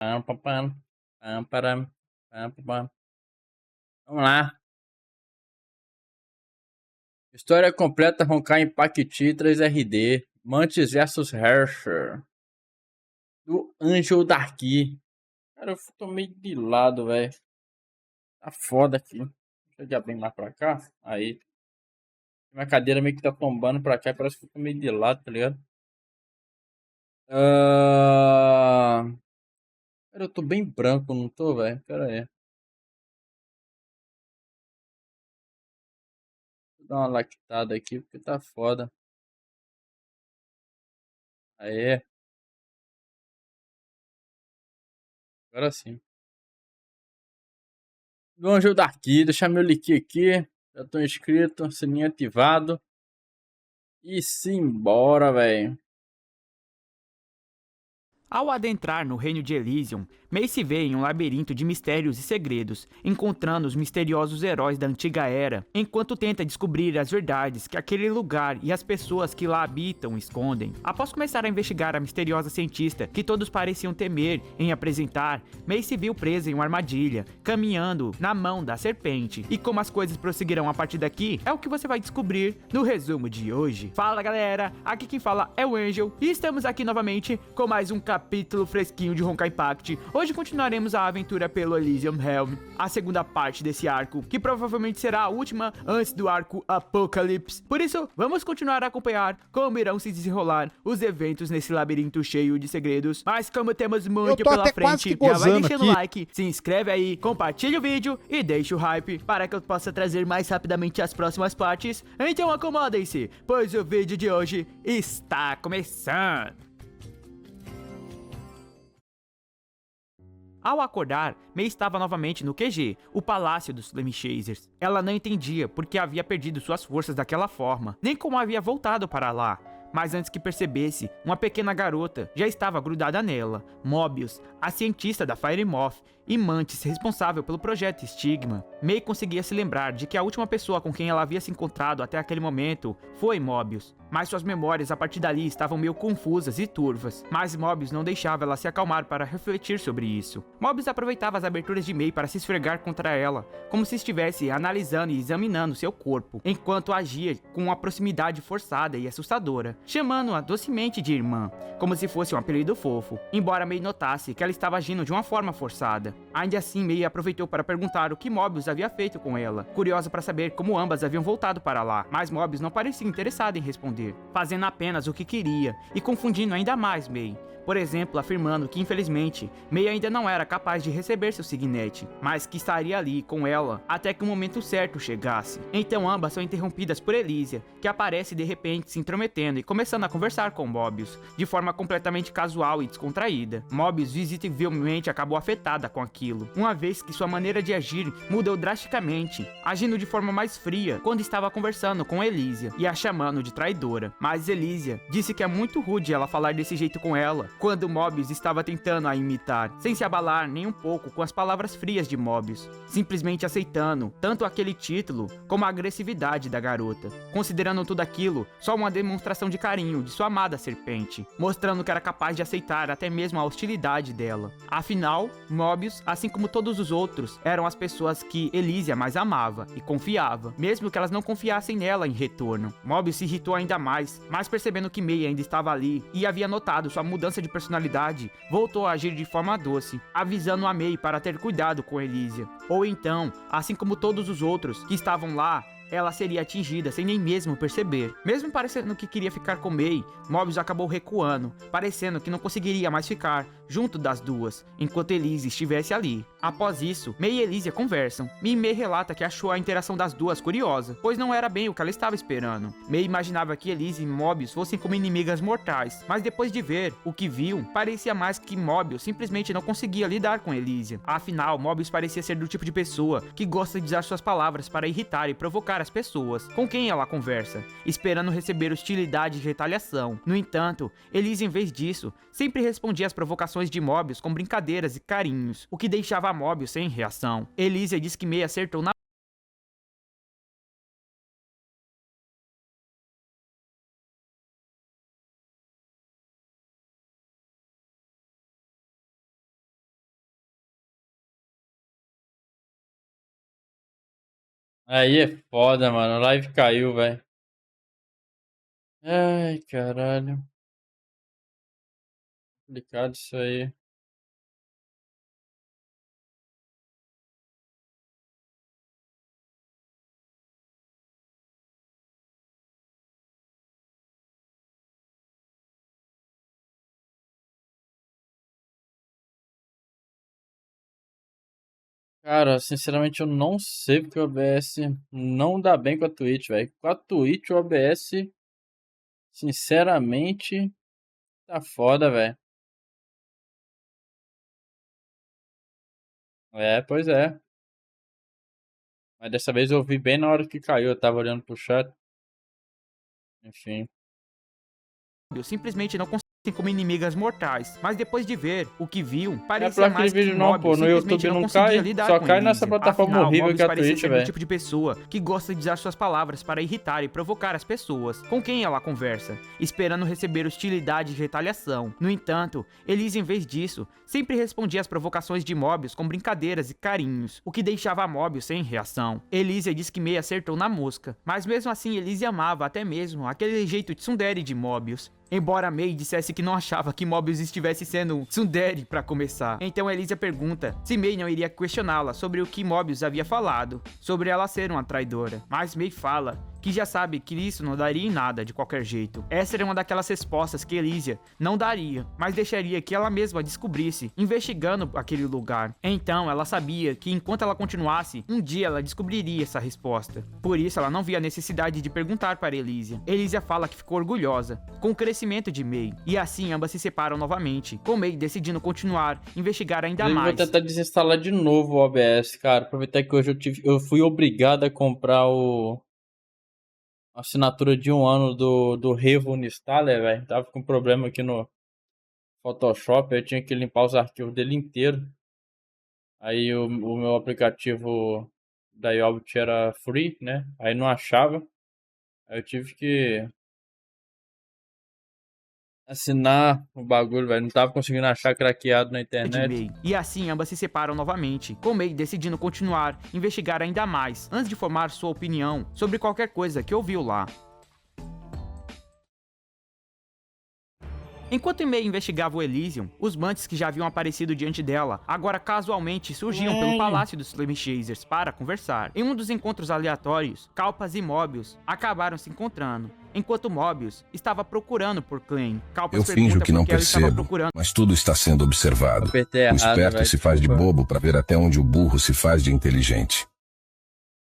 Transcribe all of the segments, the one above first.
Pam, pam, pam, pam, param, pam, pam, pam. Vamos lá. História completa Honkai Impact 3RD. Mantis vs Herrscher. Do Angel Darky. Cara, eu tô meio de lado, velho. Tá foda aqui. Deixa eu abrir mais pra cá. Aí. Minha cadeira meio que tá tombando pra cá. Parece que eu tô meio de lado, tá ligado? Ah... Cara, eu tô bem branco, não tô, velho? Pera aí. Vou dar uma lactada aqui porque tá foda. Aê, agora sim. Do Angel Darky, deixar meu link aqui. Já tô inscrito, sininho ativado. E simbora, velho. Ao adentrar no reino de Elysium, May se vê em um labirinto de mistérios e segredos, encontrando os misteriosos heróis da antiga era, enquanto tenta descobrir as verdades que aquele lugar e as pessoas que lá habitam escondem. Após começar a investigar a misteriosa cientista que todos pareciam temer em apresentar, May se viu presa em uma armadilha, caminhando na mão da serpente. E como as coisas prosseguirão a partir daqui, é o que você vai descobrir no resumo de hoje. Fala galera, aqui quem fala é o Angel, e estamos aqui novamente com mais um capítulo fresquinho de Honkai Impact. Hoje continuaremos a aventura pelo Elysium Realm, a segunda parte desse arco, que provavelmente será a última antes do arco Apocalypse. Por isso, vamos continuar a acompanhar como irão se desenrolar os eventos nesse labirinto cheio de segredos. Mas como temos Eu muito tô pela até quase que frente, já vai gozando deixando o aqui. like, se inscreve aí, compartilha o vídeo e deixa o hype para que eu possa trazer mais rapidamente as próximas partes. Então acomodem-se, pois o vídeo de hoje está começando. Ao acordar, May estava novamente no QG, o palácio dos Flame Chasers. Ela não entendia por que havia perdido suas forças daquela forma, nem como havia voltado para lá. Mas antes que percebesse, uma pequena garota já estava grudada nela. Mobius, a cientista da Fire Moth, e Mantis, responsável pelo projeto Stigma. May conseguia se lembrar de que a última pessoa com quem ela havia se encontrado até aquele momento foi Mobius. Mas suas memórias a partir dali estavam meio confusas e turvas. Mas Mobius não deixava ela se acalmar para refletir sobre isso. Mobius aproveitava as aberturas de May para se esfregar contra ela, como se estivesse analisando e examinando seu corpo, enquanto agia com uma proximidade forçada e assustadora, chamando-a docemente de irmã, como se fosse um apelido fofo, embora May notasse que ela estava agindo de uma forma forçada. Ainda assim, May aproveitou para perguntar o que Mobius havia feito com ela, curiosa para saber como ambas haviam voltado para lá, mas Mobius não parecia interessado em responder, fazendo apenas o que queria e confundindo ainda mais May. Por exemplo, afirmando que infelizmente May ainda não era capaz de receber seu Signet, mas que estaria ali com ela até que o momento certo chegasse. Então ambas são interrompidas por Elysia, que aparece de repente se intrometendo e começando a conversar com Mobius, de forma completamente casual e descontraída. Mobius visivelmente acabou afetada com aquilo, uma vez que sua maneira de agir mudou drasticamente, agindo de forma mais fria quando estava conversando com Elysia e a chamando de traidora. Mas Elysia disse que é muito rude ela falar desse jeito com ela, quando Mobius estava tentando a imitar, sem se abalar nem um pouco com as palavras frias de Mobius, simplesmente aceitando tanto aquele título como a agressividade da garota, considerando tudo aquilo só uma demonstração de carinho de sua amada serpente, mostrando que era capaz de aceitar até mesmo a hostilidade dela. Afinal, Mobius, assim como todos os outros, eram as pessoas que Elysia mais amava e confiava, mesmo que elas não confiassem nela em retorno. Mobius se irritou ainda mais, mas percebendo que May ainda estava ali e havia notado sua mudança de personalidade, voltou a agir de forma doce, avisando a May para ter cuidado com Elysia. Ou então, assim como todos os outros que estavam lá, ela seria atingida sem nem mesmo perceber. Mesmo parecendo que queria ficar com May, Mobius acabou recuando, parecendo que não conseguiria mais ficar junto das duas, enquanto Elysia estivesse ali. Após isso, May e Elysia conversam, e May relata que achou a interação das duas curiosa, pois não era bem o que ela estava esperando. May imaginava que Elysia e Mobius fossem como inimigas mortais, mas depois de ver o que viu, parecia mais que Mobius simplesmente não conseguia lidar com Elysia. Afinal, Mobius parecia ser do tipo de pessoa que gosta de usar suas palavras para irritar e provocar as pessoas com quem ela conversa, esperando receber hostilidade e retaliação. No entanto, Elysia, em vez disso, sempre respondia às provocações de Mobius com brincadeiras e carinhos, o que deixava Mobius sem reação. Elysia diz que May acertou na Aí é foda, mano. A live caiu, velho. Ai, caralho. Complicado isso aí. Cara, sinceramente eu não sei porque o OBS não dá bem com a Twitch, velho. Com a Twitch o OBS, sinceramente, tá foda, velho. É, pois é. Mas dessa vez eu vi bem na hora que caiu, eu tava olhando pro chat. Enfim. simplesmente não conseguem como inimigas mortais, mas depois de ver o que viu, É por parecia aquele mais que vídeo não, pô. Mobius No simplesmente YouTube não não conseguia cai. lidar Só com cai nessa Elysium. plataforma Afinal, horrível Mobius que é a parecia Twitch, ser do velho. tipo de pessoa que gosta de usar suas palavras para irritar e provocar as pessoas com quem ela conversa, esperando receber hostilidade e retaliação. No entanto, Elysium, em vez disso, sempre respondia às provocações de Mobius com brincadeiras e carinhos, o que deixava Mobius sem reação. Elysium disse que Mei acertou na mosca, mas mesmo assim Elysium amava até mesmo aquele jeito tsundere de Mobius. Embora Mei dissesse que não achava que Mobius estivesse sendo um tsundere para começar. Então Elysia pergunta se Mei não iria questioná-la sobre o que Mobius havia falado, sobre ela ser uma traidora. Mas Mei fala que já sabe que isso não daria em nada de qualquer jeito. Essa era uma daquelas respostas que Elysia não daria, mas deixaria que ela mesma descobrisse, investigando aquele lugar. Então ela sabia que enquanto ela continuasse, um dia ela descobriria essa resposta. Por isso ela não via a necessidade de perguntar para Elysia. Elysia fala que ficou orgulhosa com o crescimento de Mei, e assim ambas se separam novamente, com Mei decidindo continuar, investigar ainda Eu mais. vou tentar desinstalar de novo o OBS, cara. Aproveitar que hoje eu fui obrigado a comprar a assinatura de 1 ano do Revo Installer, velho. Tava com problema aqui no Photoshop, eu tinha que limpar os arquivos dele inteiro. Aí o meu aplicativo da Yobbit era free, né? Aí não achava. Aí eu tive que assinar o bagulho, velho. Não tava conseguindo achar craqueado na De internet. Mei. E assim ambas se separam novamente, com Mei decidindo continuar, investigar ainda mais, antes de formar sua opinião sobre qualquer coisa que ouviu lá. Enquanto Mei investigava o Elysium, os Mantis que já haviam aparecido diante dela, agora casualmente surgiam pelo palácio dos Flame Chasers para conversar. Em um dos encontros aleatórios, Kalpas e Mobius acabaram se encontrando. Enquanto Mobius estava procurando por Klein, Kalpas Eu finjo pergunta que não por que ela estava percebo, procurando mas tudo está sendo observado. Apertei O errado, esperto velho. se faz de Desculpa. bobo para ver até onde o burro se faz de inteligente.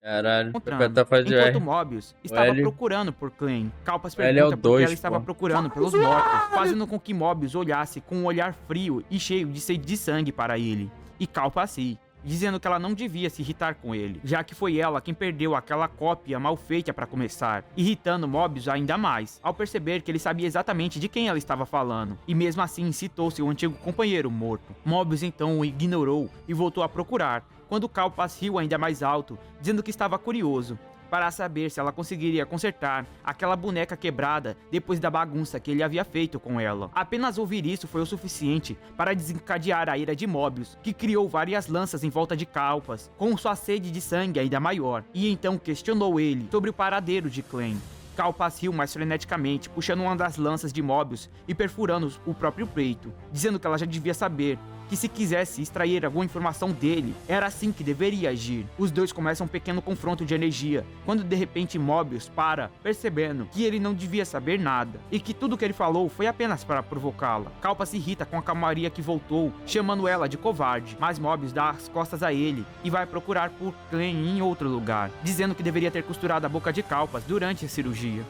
Caralho, encontrando. apertar faz de Enquanto R. Mobius estava L. procurando por Klein, Kalpas O L é o pergunta por que 2, ela estava pô. procurando pelos mortos, fazendo com que Mobius olhasse com um olhar frio e cheio de sede de sangue para ele. E Kalpas ri, dizendo que ela não devia se irritar com ele, já que foi ela quem perdeu aquela cópia mal feita para começar, irritando Mobius ainda mais, ao perceber que ele sabia exatamente de quem ela estava falando, e mesmo assim citou seu antigo companheiro morto. Mobius então o ignorou e voltou a procurar, quando Kalpas riu ainda mais alto, dizendo que estava curioso para saber se ela conseguiria consertar aquela boneca quebrada depois da bagunça que ele havia feito com ela. Apenas ouvir isso foi o suficiente para desencadear a ira de Mobius, que criou várias lanças em volta de Kalpas, com sua sede de sangue ainda maior, e então questionou ele sobre o paradeiro de Klein. Kalpas riu mais freneticamente, puxando uma das lanças de Mobius e perfurando o próprio peito, dizendo que ela já devia saber que se quisesse extrair alguma informação dele, era assim que deveria agir. Os dois começam um pequeno confronto de energia, quando de repente Mobius para, percebendo que ele não devia saber nada, e que tudo que ele falou foi apenas para provocá-la. Kalpas se irrita com a calmaria que voltou, chamando ela de covarde, mas Mobius dá as costas a ele e vai procurar por Klein em outro lugar, dizendo que deveria ter costurado a boca de Kalpas durante a cirurgia.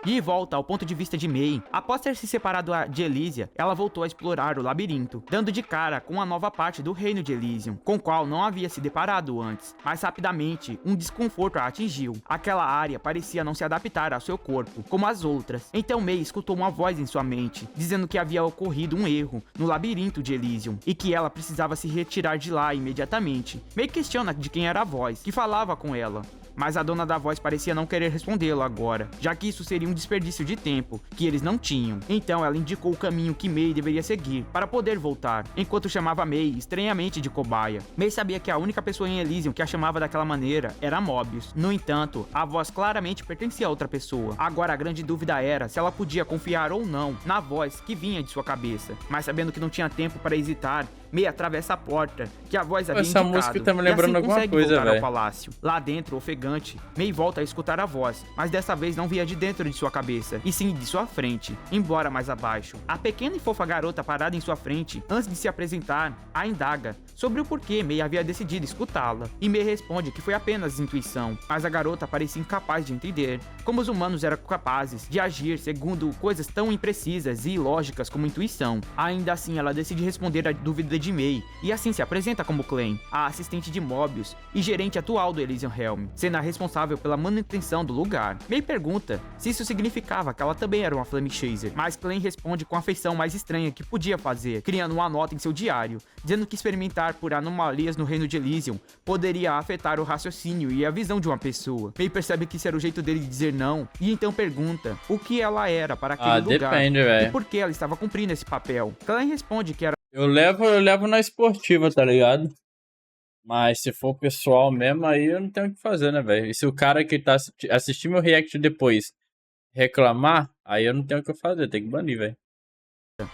De volta ao ponto de vista de Mei, após ter se separado de Elysia, ela voltou a explorar o labirinto, dando de cara com uma nova parte do reino de Elysium, com o qual não havia se deparado antes. Mas rapidamente, um desconforto a atingiu. Aquela área parecia não se adaptar ao seu corpo, como as outras. Então Mei escutou uma voz em sua mente, dizendo que havia ocorrido um erro no labirinto de Elysium, e que ela precisava se retirar de lá imediatamente. Mei questiona de quem era a voz, que falava com ela, mas a dona da voz parecia não querer respondê-lo agora, já que isso seria um desperdício de tempo que eles não tinham. Então ela indicou o caminho que May deveria seguir para poder voltar, enquanto chamava May estranhamente de cobaia. May sabia que a única pessoa em Elysium que a chamava daquela maneira era Mobius. No entanto, a voz claramente pertencia a outra pessoa. Agora a grande dúvida era se ela podia confiar ou não na voz que vinha de sua cabeça. Mas sabendo que não tinha tempo para hesitar, May atravessa a porta que a voz havia Essa indicado, música tá me e lembrando assim alguma consegue coisa, voltar ao velho. palácio. Lá dentro, ofegante, May volta a escutar a voz, mas dessa vez não via de dentro de sua cabeça, e sim de sua frente, embora mais abaixo. A pequena e fofa garota parada em sua frente, antes de se apresentar, a indaga sobre o porquê May havia decidido escutá-la, e May responde que foi apenas intuição, mas a garota parecia incapaz de entender como os humanos eram capazes de agir segundo coisas tão imprecisas e ilógicas como intuição. Ainda assim, ela decide responder a dúvida de May, e assim se apresenta como Clem, a assistente de Mobius e gerente atual do Elysium Helm, sendo a responsável pela manutenção do lugar. May pergunta se isso significava que ela também era uma Flame Chaser, mas Clem responde com a feição mais estranha que podia fazer, criando uma nota em seu diário, dizendo que experimentar por anomalias no reino de Elysium poderia afetar o raciocínio e a visão de uma pessoa. May percebe que isso era o jeito dele de dizer não, e então pergunta o que ela era para aquele lugar Depende, e velho. por que ela estava cumprindo esse papel. Clem responde que era Eu levo na esportiva, tá ligado? Mas se for pessoal mesmo, aí eu não tenho o que fazer, né, velho? E se o cara que tá assistir meu react depois reclamar, aí eu não tenho o que fazer, tem que banir, velho.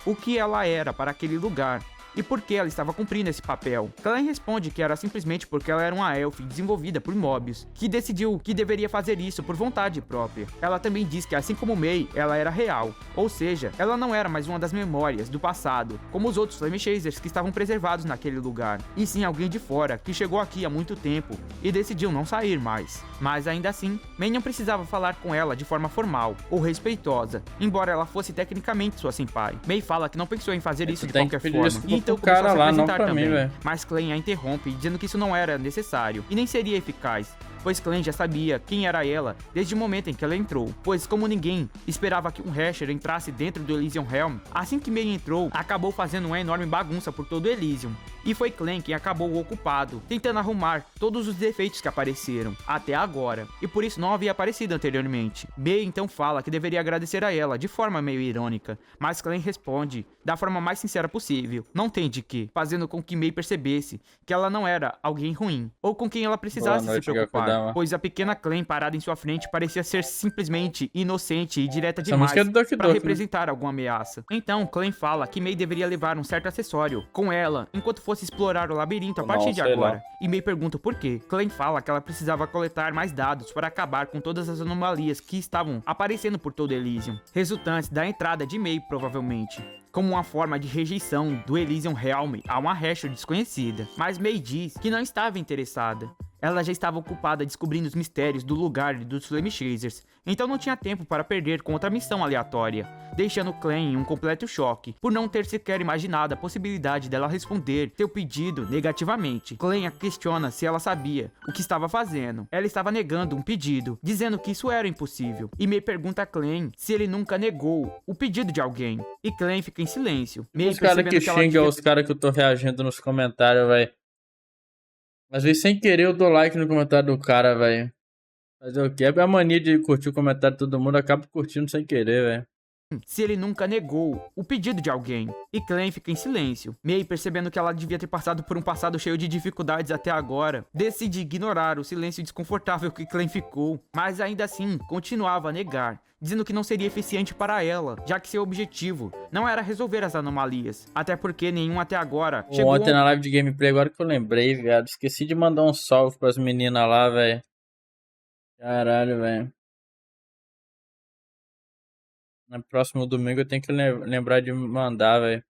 o que ela era para aquele lugar e por que ela estava cumprindo esse papel. Clem responde que era simplesmente porque ela era uma elf desenvolvida por Mobius, que decidiu que deveria fazer isso por vontade própria. Ela também diz que, assim como May, ela era real, ou seja, ela não era mais uma das memórias do passado, como os outros Flame Chasers que estavam preservados naquele lugar, e sim alguém de fora que chegou aqui há muito tempo e decidiu não sair mais. Mas ainda assim, May não precisava falar com ela de forma formal ou respeitosa, embora ela fosse tecnicamente sua senpai. May fala que não pensou em fazer isso de tem qualquer que pedir forma, desculpa e então pro cara começou a se lá, não apresentar pra mim, também. velho. Mas Clem a interrompe, dizendo que isso não era necessário e nem seria eficaz, pois Clem já sabia quem era ela desde o momento em que ela entrou, pois como ninguém esperava que um Hasher entrasse dentro do Elysium Helm, assim que May entrou, acabou fazendo uma enorme bagunça por todo o Elysium, e foi Clem quem acabou ocupado, tentando arrumar todos os defeitos que apareceram, até agora, e por isso não havia aparecido anteriormente. May então fala que deveria agradecer a ela, de forma meio irônica, mas Clem responde da forma mais sincera possível, não tem de que, fazendo com que May percebesse que ela não era alguém ruim, ou com quem ela precisasse se preocupar, pois a pequena Clem parada em sua frente parecia ser simplesmente inocente e direta Essa demais música é do Doki para Doki, né? representar alguma ameaça. Então, Clem fala que May deveria levar um certo acessório com ela enquanto fosse explorar o labirinto a partir de sei agora. lá. E May pergunta por quê. Clem fala que ela precisava coletar mais dados para acabar com todas as anomalias que estavam aparecendo por todo Elysium, resultantes da entrada de May, provavelmente, como uma forma de rejeição do Elysium Helm a uma Hasher desconhecida. Mas May diz que não estava interessada. Ela já estava ocupada descobrindo os mistérios do lugar e dos Flame Chasers, então não tinha tempo para perder com outra missão aleatória, deixando Clem em um completo choque, por não ter sequer imaginado a possibilidade dela responder seu pedido negativamente. Clem a questiona se ela sabia o que estava fazendo. Ela estava negando um pedido, dizendo que isso era impossível, e May pergunta a Clem se ele nunca negou o pedido de alguém, e Clem fica em silêncio. May Os caras que percebendo ela xingam devia os caras que eu tô reagindo nos comentários, velho. Às vezes sem querer eu dou like no comentário do cara, velho. Fazer o quê? É a mania de curtir o comentário de todo mundo, acaba curtindo sem querer, velho. se ele nunca negou o pedido de alguém, e Clem fica em silêncio. May, percebendo que ela devia ter passado por um passado cheio de dificuldades até agora, decide ignorar o silêncio desconfortável que Clem ficou, mas ainda assim continuava a negar, dizendo que não seria eficiente para ela, já que seu objetivo não era resolver as anomalias, até porque nenhum até agora chegou Ontem na live de gameplay, agora que eu lembrei, viado, esqueci de mandar um salve pras meninas lá, velho. Caralho, velho. No próximo domingo eu tenho que lembrar de mandar, velho.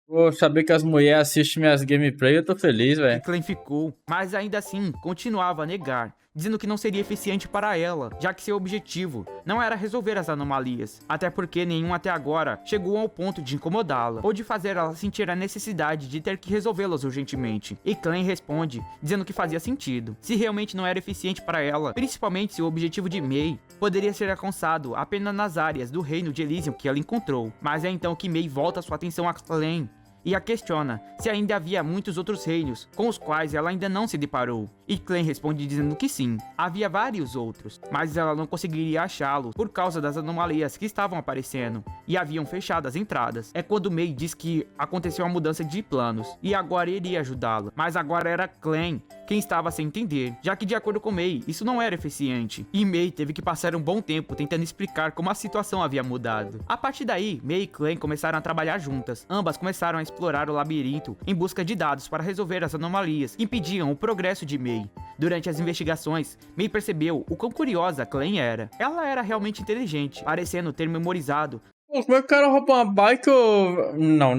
Pô, saber que as mulheres assistem minhas gameplay, eu tô feliz, que velho. Clem ficou, mas ainda assim continuava a negar, dizendo que não seria eficiente para ela, já que seu objetivo não era resolver as anomalias, até porque nenhum até agora chegou ao ponto de incomodá-la, ou de fazer ela sentir a necessidade de ter que resolvê-las urgentemente. E Clem responde, dizendo que fazia sentido, se realmente não era eficiente para ela, principalmente se o objetivo de May poderia ser alcançado apenas nas áreas do reino de Elysium que ela encontrou. Mas é então que May volta sua atenção a Clem, e a questiona se ainda havia muitos outros reinos com os quais ela ainda não se deparou. E Clem responde dizendo que sim, havia vários outros, mas ela não conseguiria achá-los por causa das anomalias que estavam aparecendo e haviam fechado as entradas. É quando May diz que aconteceu uma mudança de planos e agora iria ajudá-la, mas agora era Clem quem estava sem entender, já que de acordo com May, isso não era eficiente, e May teve que passar um bom tempo tentando explicar como a situação havia mudado. A partir daí, May e Clem começaram a trabalhar juntas. Ambas começaram a explorar o labirinto em busca de dados para resolver as anomalias que impediam o progresso de May. Durante as investigações, May percebeu o quão curiosa Clem era. Ela era realmente inteligente, parecendo ter memorizado. Pô, como é que o cara rouba uma bike ou... Não,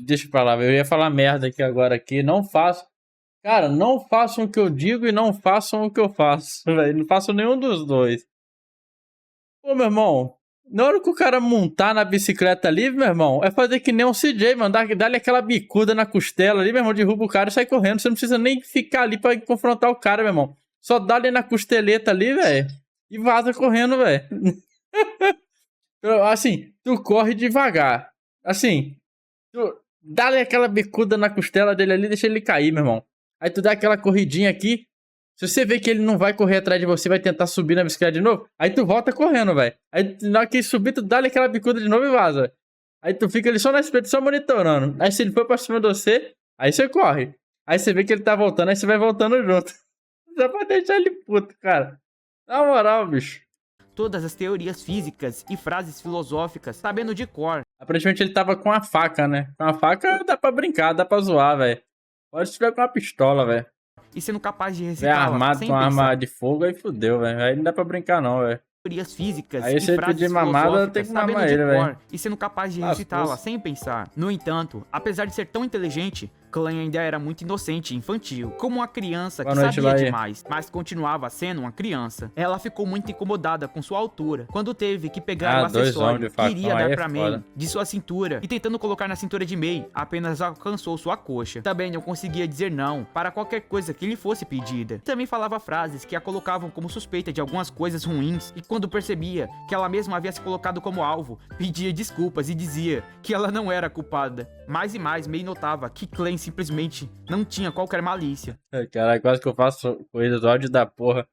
deixa pra lá, eu ia falar merda aqui agora aqui, não faço. Cara, não façam o que eu digo e não façam o que eu faço, velho. Não façam nenhum dos dois. Pô, meu irmão, na hora que o cara montar na bicicleta ali, meu irmão, é fazer que nem um CJ, mano. Dá-lhe aquela bicuda na costela ali, meu irmão, derruba o cara e sai correndo. Você não precisa nem ficar ali pra confrontar o cara, meu irmão. Só dá-lhe na costeleta ali, velho, e vaza correndo, velho. Assim, tu corre devagar. Assim, tu dá-lhe aquela bicuda na costela dele ali, deixa ele cair, meu irmão. Aí tu dá aquela corridinha aqui. Se você vê que ele não vai correr atrás de você, vai tentar subir na bicicleta de novo, aí tu volta correndo, velho. Aí na hora que subir, tu dá-lhe aquela bicuda de novo e vaza. Aí tu fica ali só na espelho, só monitorando. Aí se ele for pra cima de você, aí você corre. Aí você vê que ele tá voltando, aí você vai voltando junto. Só pra deixar ele puto, cara. Na moral, bicho. Todas as teorias físicas e frases filosóficas, sabendo de cor. Aparentemente ele tava com a faca, né? Com a faca dá pra brincar, dá pra zoar, velho. Pode estiver com uma pistola, velho. E sendo capaz de É recitá-la armado sem com pensar. arma de fogo, aí fudeu, velho. Aí não dá pra brincar, não, velho. Teorias físicas Aí e se ele frases pedir mamada, filosóficas, tem que sabendo mamar de ele, cor velho. e sendo capaz de Lascou-se. recitá-la sem pensar. No entanto, apesar de ser tão inteligente, Clem ainda era muito inocente e infantil, como uma criança que Boa noite, sabia Laí. demais, mas continuava sendo uma criança. Ela ficou muito incomodada com sua altura, quando teve que pegar o Dois homens acessório de que facão, iria aí dar é pra May foda. de sua cintura, e tentando colocar na cintura de May, apenas alcançou sua coxa. Também não conseguia dizer não para qualquer coisa que lhe fosse pedida. Também falava frases que a colocavam como suspeita de algumas coisas ruins, e quando percebia que ela mesma havia se colocado como alvo, pedia desculpas e dizia que ela não era culpada. Mais e mais, May notava que Clem simplesmente não tinha qualquer malícia. Caralho, quase que eu faço coisas ódio da porra.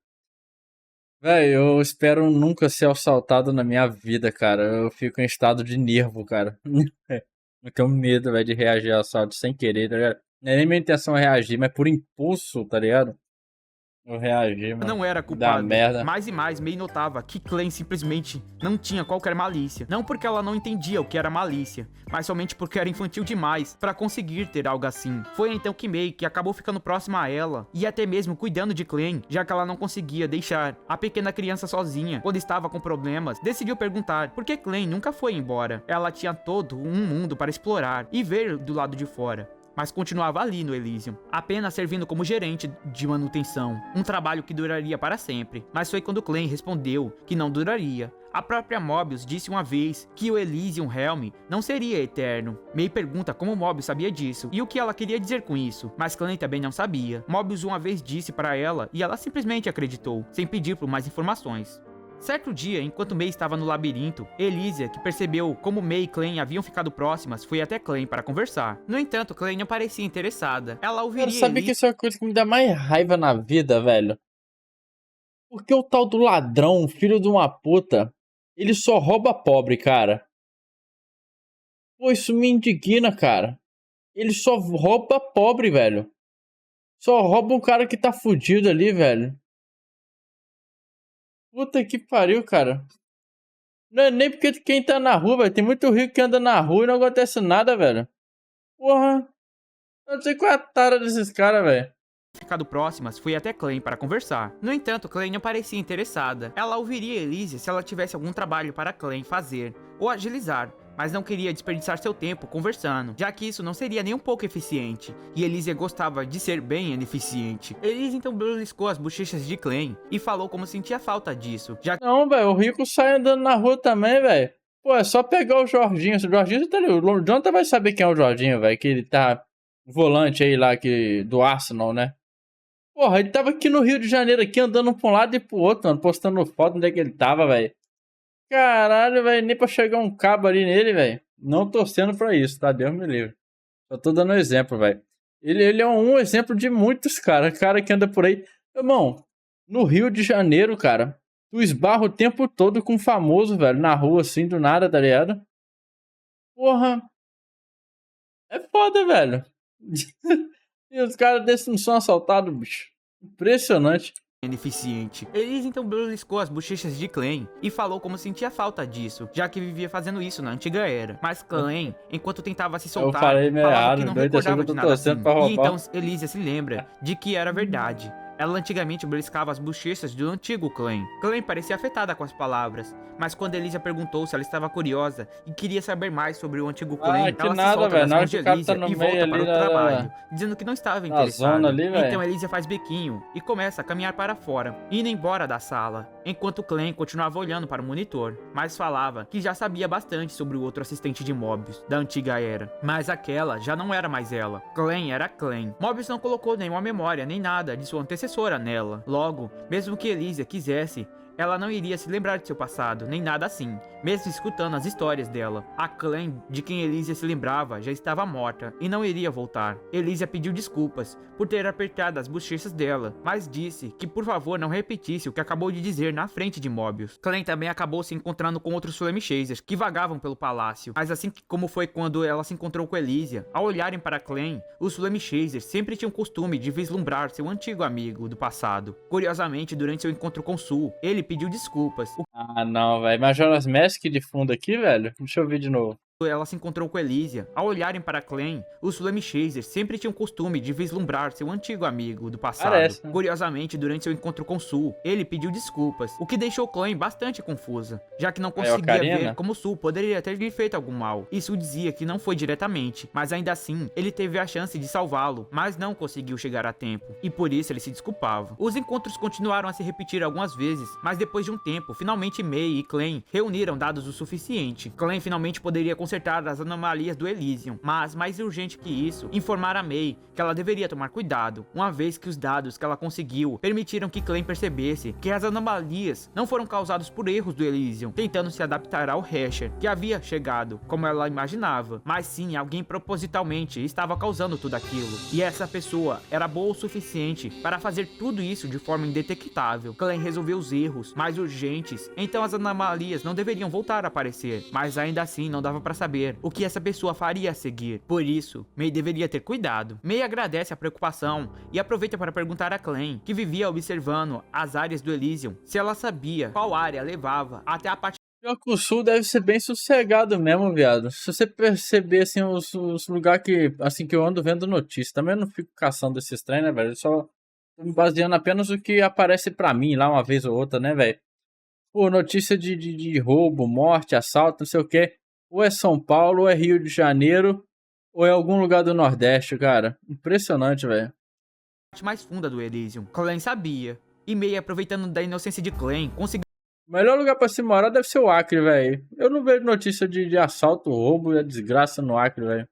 Véi, eu espero nunca ser assaltado na minha vida, cara. Eu fico em estado de nervo, cara. Eu tenho medo, velho, de reagir ao assalto sem querer, tá ligado? Não é nem minha intenção reagir, mas por impulso, tá ligado? Eu reagi, mano. Não era Dá culpada. merda. Mais e mais, May notava que Clem simplesmente não tinha qualquer malícia. Não porque ela não entendia o que era malícia, mas somente porque era infantil demais para conseguir ter algo assim. Foi então que May que acabou ficando próxima a ela e até mesmo cuidando de Clem, já que ela não conseguia deixar a pequena criança sozinha quando estava com problemas. Decidiu perguntar por que Clem nunca foi embora. Ela tinha todo um mundo para explorar e ver do lado de fora, mas continuava ali no Elysium, apenas servindo como gerente de manutenção, um trabalho que duraria para sempre. Mas foi quando Clem respondeu que não duraria. A própria Mobius disse uma vez que o Elysium Realm não seria eterno. May pergunta como Mobius sabia disso e o que ela queria dizer com isso, mas Clem também não sabia. Mobius uma vez disse para ela e ela simplesmente acreditou, sem pedir por mais informações. Certo dia, enquanto May estava no labirinto, Elysia, que percebeu como May e Clem haviam ficado próximas, foi até Clem para conversar. No entanto, Clem não parecia interessada. Ela ouviria Cara, sabia que isso é uma coisa que me dá mais raiva na vida, velho? Porque o tal do ladrão, filho de uma puta, ele só rouba pobre, cara. Pô, isso me indigna, cara. Ele só rouba pobre, velho. Só rouba um cara que tá fudido ali, velho. Puta que pariu, cara. Não é nem porque quem tá na rua, velho. Tem muito rico que anda na rua e não acontece nada, velho. Porra. Eu não sei qual é a tara desses caras, velho. ficado próximas, foi até Clem para conversar. No entanto, Clem não parecia interessada. Ela ouviria Elysia se ela tivesse algum trabalho para Clem fazer, ou agilizar, mas não queria desperdiçar seu tempo conversando, já que isso não seria nem um pouco eficiente, e Elysia gostava de ser bem ineficiente. Elysia então beliscou as bochechas de Clem e falou como sentia falta disso, já que Não, velho, o rico sai andando na rua também, velho. Pô, é só pegar o Jorginho. O Jorginho tá ali. O Jonathan vai saber quem é o Jorginho, velho. Que ele tá volante aí lá que, do Arsenal, né? Porra, ele tava aqui no Rio de Janeiro, aqui andando pra um lado e pro outro, mano. Postando foto onde é que ele tava, velho. Caralho, velho. Nem pra chegar um cabo ali nele, velho. Não torcendo pra isso, tá? Deus me livre. Só tô dando um exemplo, velho. Ele é um exemplo de muitos, cara. Cara que anda por aí. Irmão, no Rio de Janeiro, cara, tu esbarra o tempo todo com um famoso, velho, na rua, assim, do nada, tá ligado? Porra, é foda, velho. E os caras desses não são assaltados, bicho. Impressionante. Ineficiente. Elise então beliscou as bochechas de Clem e falou como sentia falta disso, já que vivia fazendo isso na antiga era. Mas Clem, enquanto tentava se soltar, falei meio falava errado, que não doido, achou recordava que eu de tô nada assim. torcendo pra roubar. E então Elise se lembra de que era verdade. Ela antigamente beliscava as bochechas do antigo Clem. Clem parecia afetada com as palavras, mas quando Elisa perguntou se ela estava curiosa e queria saber mais sobre o antigo Clem, que ela se nada, solta velho. das Na hora mãos que de o cara Elisa tá no e meio volta para ali o trabalho, dizendo que não estava interessada. zona ali, velho. Então Elisa faz biquinho e começa a caminhar para fora, indo embora da sala, enquanto Clem continuava olhando para o monitor, mas falava que já sabia bastante sobre o outro assistente de Mobius, da antiga era. Mas aquela já não era mais ela. Clem era Clem. Mobius não colocou nenhuma memória nem nada de sua antecessora nela. Logo, mesmo que Elisa quisesse, ela não iria se lembrar de seu passado, nem nada assim, mesmo escutando as histórias dela. A Clem, de quem Elisa se lembrava, já estava morta e não iria voltar. Elisa pediu desculpas por ter apertado as bochechas dela, mas disse que por favor não repetisse o que acabou de dizer na frente de Mobius. Clem também acabou se encontrando com outros Flame Chasers que vagavam pelo palácio, mas assim como foi quando ela se encontrou com Elisa, ao olharem para Clem, os Flame Chasers sempre tinham o costume de vislumbrar seu antigo amigo do passado. Curiosamente, durante seu encontro com Sul, ele pediu desculpas. Ah, não, velho. Majora's Mask de fundo aqui, velho. Deixa eu ver de novo. Ela se encontrou com Elisa. Ao olharem para Clem, os Flame Chasers sempre tinham o costume de vislumbrar seu antigo amigo do passado. Parece, né? Curiosamente, durante seu encontro com Sul, ele pediu desculpas, o que deixou Clem bastante confusa, já que não conseguia Ocarina? ver como Sul poderia ter lhe feito algum mal. E Sul dizia que não foi diretamente, mas ainda assim, ele teve a chance de salvá-lo, mas não conseguiu chegar a tempo, e por isso ele se desculpava. Os encontros continuaram a se repetir algumas vezes, mas depois de um tempo, finalmente May e Clem reuniram dados o suficiente. Clem finalmente poderia consertar as anomalias do Elysium, mas mais urgente que isso, informar a May que ela deveria tomar cuidado, uma vez que os dados que ela conseguiu permitiram que Clem percebesse que as anomalias não foram causadas por erros do Elysium, tentando se adaptar ao Hasher, que havia chegado, como ela imaginava, mas sim alguém propositalmente estava causando tudo aquilo, e essa pessoa era boa o suficiente para fazer tudo isso de forma indetectável. Clem resolveu os erros mais urgentes, então as anomalias não deveriam voltar a aparecer, mas ainda assim não dava para saber o que essa pessoa faria a seguir. Por isso, May deveria ter cuidado. May agradece a preocupação e aproveita para perguntar a Clem, que vivia observando as áreas do Elysium, se ela sabia qual área levava até a parte. Pior que o Sul deve ser bem sossegado mesmo, viado. Se você perceber, assim, os lugares que, assim, que eu ando vendo notícias, também eu não fico caçando esses trem, né, velho? Eu só tô me baseando apenas no que aparece pra mim lá uma vez ou outra, né, velho? Pô, notícia de roubo, morte, assalto, não sei o quê. Ou é São Paulo, ou é Rio de Janeiro, ou é algum lugar do Nordeste, cara. Impressionante, velho. Mais funda do Elysium. Clem sabia. E May, aproveitando da inocência de Clem, conseguiu O melhor lugar pra se morar deve ser o Acre, velho. Eu não vejo notícia de assalto, roubo e desgraça no Acre, velho.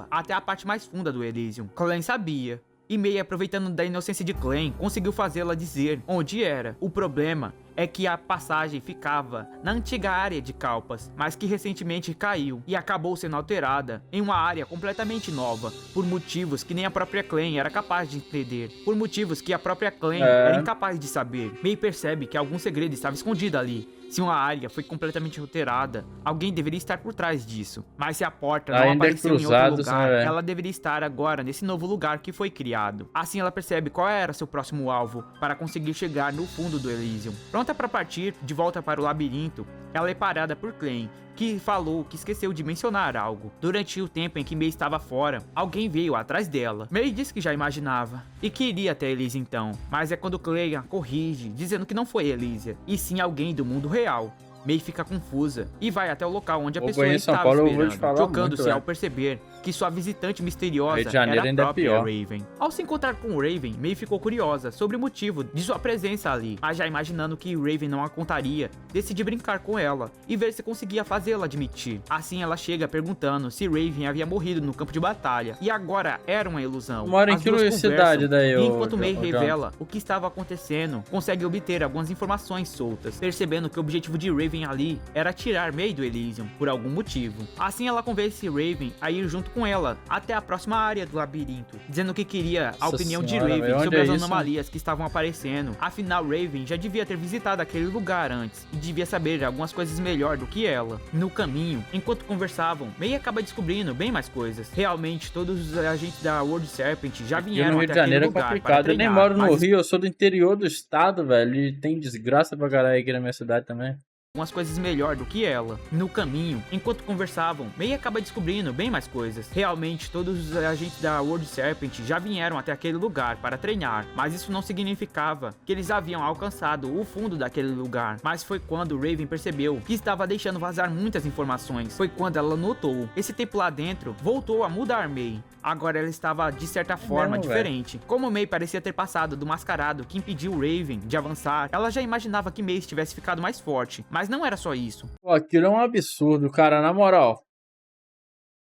até a parte mais funda do Elysium. Clem sabia. E May, aproveitando da inocência de Clem, conseguiu fazê-la dizer onde era. O problema é que a passagem ficava na antiga área de Kalpas, mas que recentemente caiu e acabou sendo alterada em uma área completamente nova, por motivos que nem a própria Clem era capaz de entender, por motivos que a própria Clem era incapaz de saber. May percebe que algum segredo estava escondido ali. Se uma área foi completamente alterada, alguém deveria estar por trás disso. Mas se a porta não Ainda apareceu em outro cruzados, lugar, né, ela deveria estar agora nesse novo lugar que foi criado. Assim ela percebe qual era seu próximo alvo para conseguir chegar no fundo do Elysium. Pronta para partir de volta para o labirinto, ela é parada por Clem, que falou que esqueceu de mencionar algo. Durante o tempo em que May estava fora, alguém veio atrás dela. May disse que já imaginava e que iria até Elisa então, mas é quando Clem a corrige, dizendo que não foi Elisa, e sim alguém do mundo real. May fica confusa e vai até o local onde a pessoa estava esperando, chocando-se ao perceber que sua visitante misteriosa era a própria Raven. Ao se encontrar com Raven, May ficou curiosa sobre o motivo de sua presença ali, mas já imaginando que Raven não a contaria, decide brincar com ela e ver se conseguia fazê-la admitir. Assim ela chega perguntando se Raven havia morrido no campo de batalha e agora era uma ilusão. Mora em que cidade daí, e enquanto May revela o que estava acontecendo, consegue obter algumas informações soltas, percebendo que o objetivo de Raven Raven ali era tirar May do Elysium, por algum motivo. Assim ela convence Raven a ir junto com ela até a próxima área do labirinto, dizendo que queria a opinião de Raven sobre as anomalias que estavam aparecendo. Afinal, Raven já devia ter visitado aquele lugar antes e devia saber algumas coisas melhor do que ela. No caminho, enquanto conversavam, May acaba descobrindo bem mais coisas. Realmente, todos os agentes da World Serpent já vieram no Rio de Janeiro é complicado. Eu nem moro no Rio, eu sou do interior do estado, velho. E tem desgraça pra caralho aqui na minha cidade também. Umas coisas melhor do que ela. No caminho, enquanto conversavam, May acaba descobrindo bem mais coisas. Realmente, todos os agentes da World Serpent já vieram até aquele lugar para treinar, mas isso não significava que eles haviam alcançado o fundo daquele lugar. Mas foi quando Raven percebeu que estava deixando vazar muitas informações. Foi quando ela notou. Esse tempo lá dentro voltou a mudar May. Agora ela estava de certa forma diferente. Como May parecia ter passado do mascarado que impediu Raven de avançar, ela já imaginava que May tivesse ficado mais forte, mas não era só isso. Pô, aquilo é um absurdo, cara, na moral.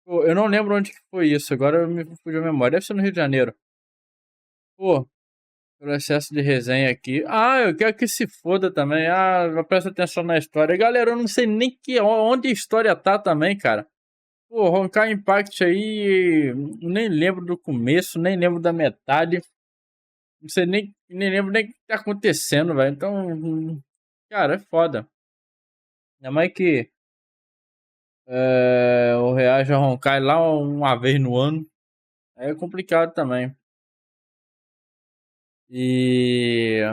Pô, eu não lembro onde que foi isso, agora eu me fugiu a memória. Deve ser no Rio de Janeiro. Pô, pelo excesso de resenha aqui. Ah, eu quero que se foda também. Ah, presta atenção na história. Galera, eu não sei nem onde a história tá também, cara. Pô, Honkai Impact aí, nem lembro do começo, nem lembro da metade. Não sei nem lembro nem o que tá acontecendo, velho. Então, cara, é foda. Ainda mais que eu reajo a Honkai lá uma vez no ano. Aí é complicado também. E...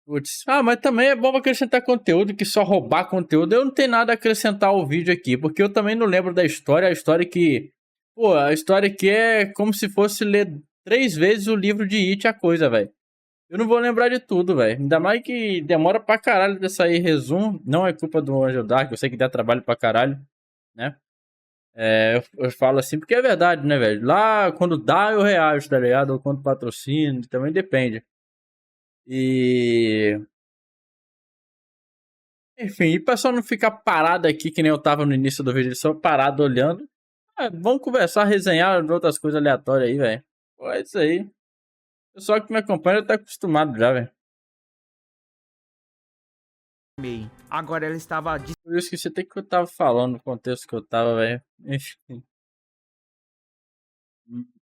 Putz. Ah, mas também é bom acrescentar conteúdo, que só roubar conteúdo. Eu não tenho nada a acrescentar ao vídeo aqui, porque eu também não lembro da história. A história que... Pô, a história que é como se fosse ler 3 vezes o livro de It, a coisa, velho. Eu não vou lembrar de tudo, velho. Ainda mais que demora pra caralho de sair resumo. Não é culpa do Angel Dark, eu sei que dá trabalho pra caralho, né? Eu falo assim porque é verdade, né, velho? Lá, quando dá, eu reajo, tá ligado? Ou quando patrocínio, também depende. E... Enfim, e pra só não ficar parado aqui, que nem eu tava no início do vídeo, só parado olhando. Vamos conversar, resenhar outras coisas aleatórias aí, velho. Pô, é isso aí. O pessoal que me acompanha já tá acostumado já, velho. May. Agora ela estava... Por isso que você tem que eu tava falando, no contexto que eu tava, velho. Enfim.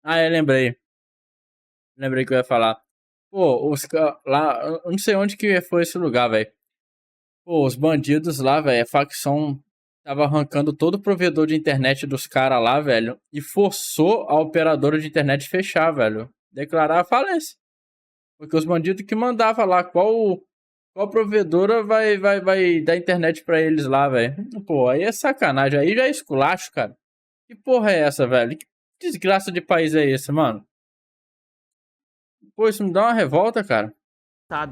Lembrei. Lembrei que eu ia falar. Pô, lá, eu não sei onde que foi esse lugar, velho. Pô, os bandidos lá, velho, a facção tava arrancando todo o provedor de internet dos caras lá, velho, e forçou a operadora de internet fechar, velho. Declarar a falência. Porque os bandidos que mandavam lá qual provedora vai dar internet pra eles lá, velho. Pô, aí é sacanagem, aí já é esculacho, cara. Que porra é essa, velho? Que desgraça de país é esse, mano? Pô, isso me dá uma revolta, cara.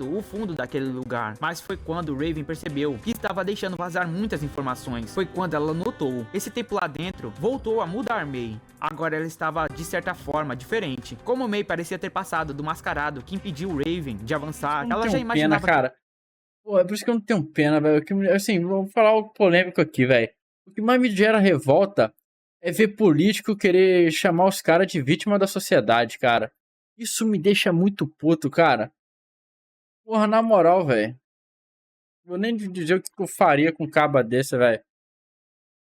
O fundo daquele lugar, mas foi quando Raven percebeu que estava deixando vazar muitas informações. Foi quando ela notou. Esse tempo lá dentro voltou a mudar May. Agora ela estava de certa forma diferente. Como May parecia ter passado do mascarado que impediu Raven de avançar, ela já imaginava pena, cara. Pô, é por isso que eu não tenho pena, velho. Assim, vou falar algo polêmico aqui, velho. O que mais me gera revolta é ver político querer chamar os caras de vítima da sociedade, cara. Isso me deixa muito puto, cara. Porra, na moral, velho. Vou nem dizer o que eu faria com um caba desse, velho.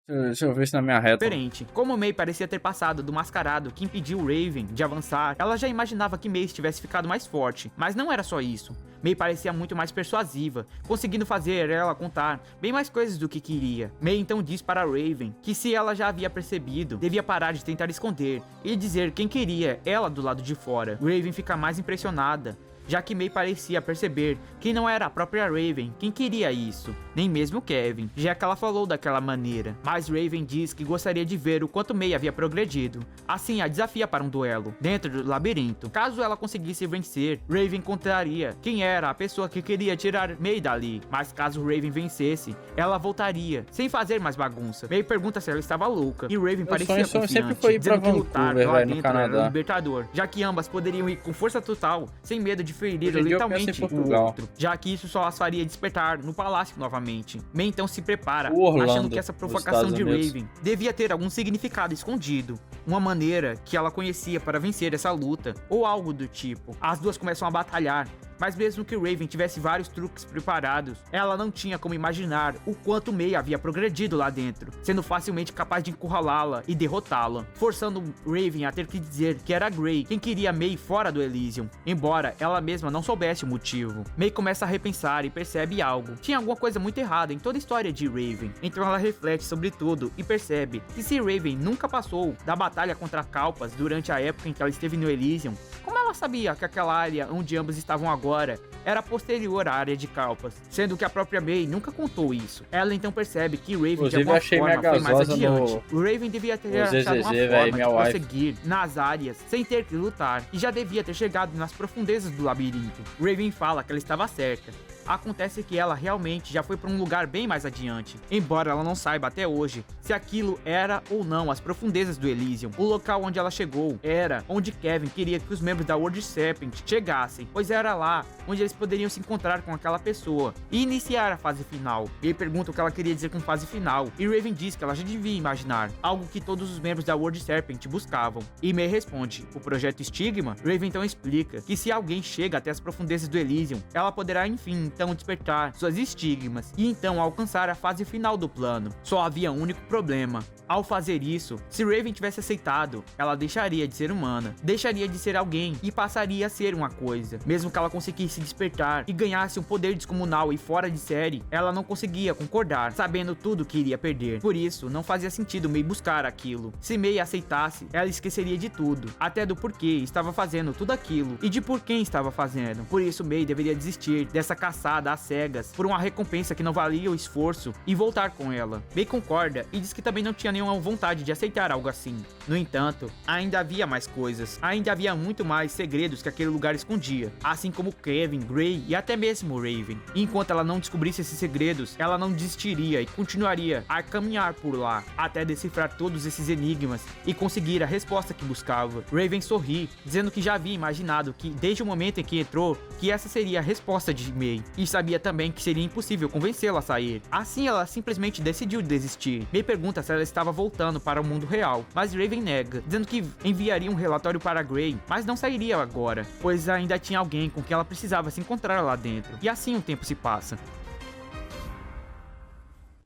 Deixa eu ver isso na minha reta. Diferente. Como May parecia ter passado do mascarado que impediu Raven de avançar, ela já imaginava que May tivesse ficado mais forte. Mas não era só isso. May parecia muito mais persuasiva, conseguindo fazer ela contar bem mais coisas do que queria. May então diz para Raven que se ela já havia percebido, devia parar de tentar esconder e dizer quem queria ela do lado de fora. Raven fica mais impressionada, já que May parecia perceber que não era a própria Raven quem queria isso, nem mesmo Kevin, já que ela falou daquela maneira. Mas Raven diz que gostaria de ver o quanto May havia progredido, assim a desafia para um duelo, dentro do labirinto. Caso ela conseguisse vencer, Raven contaria quem era a pessoa que queria tirar May dali, mas caso Raven vencesse, ela voltaria, sem fazer mais bagunça. May pergunta se ela estava louca, e Raven parecia confiante, sempre foi ir pra dizendo que lutar Vancouver, lá no dentro Canadá. era libertador, já que ambas poderiam ir com força total, sem medo de ferir literalmente o outro, já que isso só as faria despertar no palácio novamente. May então se prepara, Orlando, achando que essa provocação de Raven devia ter algum significado escondido, uma maneira que ela conhecia para vencer essa luta, ou algo do tipo. As duas começam a batalhar, Mas mesmo que Raven tivesse vários truques preparados, ela não tinha como imaginar o quanto May havia progredido lá dentro, sendo facilmente capaz de encurralá-la e derrotá-la, forçando Raven a ter que dizer que era Gray quem queria May fora do Elysium, embora ela mesma não soubesse o motivo. May começa a repensar e percebe algo. Tinha alguma coisa muito errada em toda a história de Raven, então ela reflete sobre tudo e percebe que se Raven nunca passou da batalha contra Kalpas durante a época em que ela esteve no Elysium, como ela sabia que aquela área onde ambos estavam agora era posterior à área de Kalpas, sendo que a própria May nunca contou isso. Ela então percebe que Raven Inclusive, de alguma achei forma minha foi mais gasosa adiante. O Raven devia ter achado ZZZ, uma forma véi, de minha wife. prosseguir nas áreas sem ter que lutar, e já devia ter chegado nas profundezas do labirinto. Raven fala que ela estava certa. Acontece que ela realmente já foi para um lugar bem mais adiante, embora ela não saiba até hoje se aquilo era ou não as profundezas do Elysium. O local onde ela chegou era onde Kevin queria que os membros da World Serpent chegassem, pois era lá onde eles poderiam se encontrar com aquela pessoa e iniciar a fase final. Ele pergunta o que ela queria dizer com fase final, e Raven diz que ela já devia imaginar, algo que todos os membros da World Serpent buscavam. E May responde, o projeto Stigma? Raven então explica que se alguém chega até as profundezas do Elysium, ela poderá enfim então despertar suas estigmas e então alcançar a fase final do plano. Só havia um único problema. Ao fazer isso, se Raven tivesse aceitado, ela deixaria de ser humana, deixaria de ser alguém e passaria a ser uma coisa. Mesmo que ela conseguisse despertar e ganhasse um poder descomunal e fora de série, ela não conseguia concordar, sabendo tudo que iria perder. Por isso, não fazia sentido May buscar aquilo. Se May aceitasse, ela esqueceria de tudo, até do porquê estava fazendo tudo aquilo e de por quem estava fazendo. Por isso, May deveria desistir dessa caçada às cegas por uma recompensa que não valia o esforço e voltar com ela. May concorda e diz que também não tinha nenhuma vontade de aceitar algo assim. No entanto, ainda havia mais coisas, ainda havia muito mais segredos que aquele lugar escondia, assim como Kevin, Gray e até mesmo Raven. E enquanto ela não descobrisse esses segredos, ela não desistiria e continuaria a caminhar por lá, até decifrar todos esses enigmas e conseguir a resposta que buscava. Raven sorri, dizendo que já havia imaginado que desde o momento em que entrou, que essa seria a resposta de May, e sabia também que seria impossível convencê-la a sair. Assim, ela simplesmente decidiu desistir. May pergunta se ela estava voltando para o mundo real, mas Raven nega, dizendo que enviaria um relatório para Gray, mas não sairia agora, pois ainda tinha alguém com quem ela precisava se encontrar lá dentro. E assim o tempo se passa.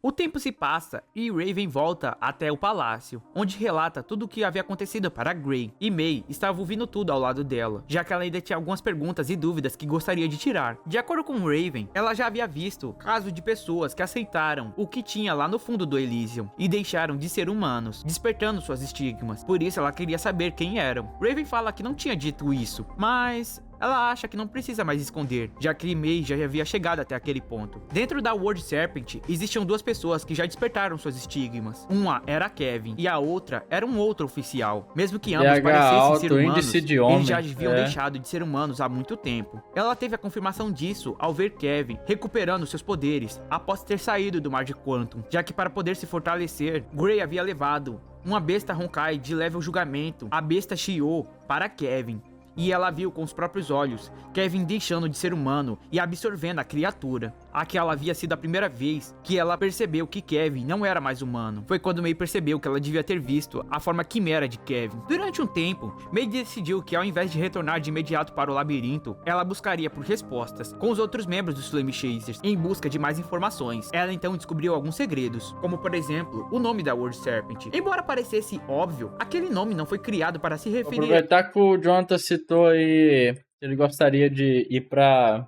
O tempo se passa e Raven volta até o palácio, onde relata tudo o que havia acontecido para Gray, e May estava ouvindo tudo ao lado dela, já que ela ainda tinha algumas perguntas e dúvidas que gostaria de tirar. De acordo com Raven, ela já havia visto casos de pessoas que aceitaram o que tinha lá no fundo do Elysium e deixaram de ser humanos, despertando suas estigmas, por isso ela queria saber quem eram. Raven fala que não tinha dito isso, mas ela acha que não precisa mais esconder, já que May já havia chegado até aquele ponto. Dentro da World Serpent, existiam duas pessoas que já despertaram suas estigmas. Uma era Kevin, e a outra era um outro oficial. Mesmo que ambos parecessem ser humanos, eles já haviam deixado de ser humanos há muito tempo. Ela teve a confirmação disso ao ver Kevin recuperando seus poderes após ter saído do mar de Quantum, já que para poder se fortalecer, Gray havia levado uma besta Honkai de level julgamento, a besta Shio, para Kevin. E ela viu com os próprios olhos Kevin deixando de ser humano e absorvendo a criatura. Aquela havia sido a primeira vez que ela percebeu que Kevin não era mais humano. Foi quando May percebeu que ela devia ter visto a forma quimera de Kevin. Durante um tempo, May decidiu que ao invés de retornar de imediato para o labirinto, ela buscaria por respostas com os outros membros dos Flame Chasers em busca de mais informações. Ela então descobriu alguns segredos, como por exemplo, o nome da World Serpent. Embora parecesse óbvio, aquele nome não foi criado para se referir... Vou aproveitar que o Jonathan citou aí que ele gostaria de ir pra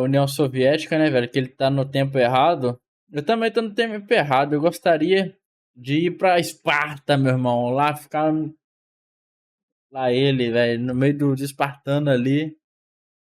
União Soviética, né, velho? Que ele tá no tempo errado. Eu também tô no tempo errado. Eu gostaria de ir pra Esparta, meu irmão. Lá ficar... Lá ele, velho, no meio dos espartanos ali.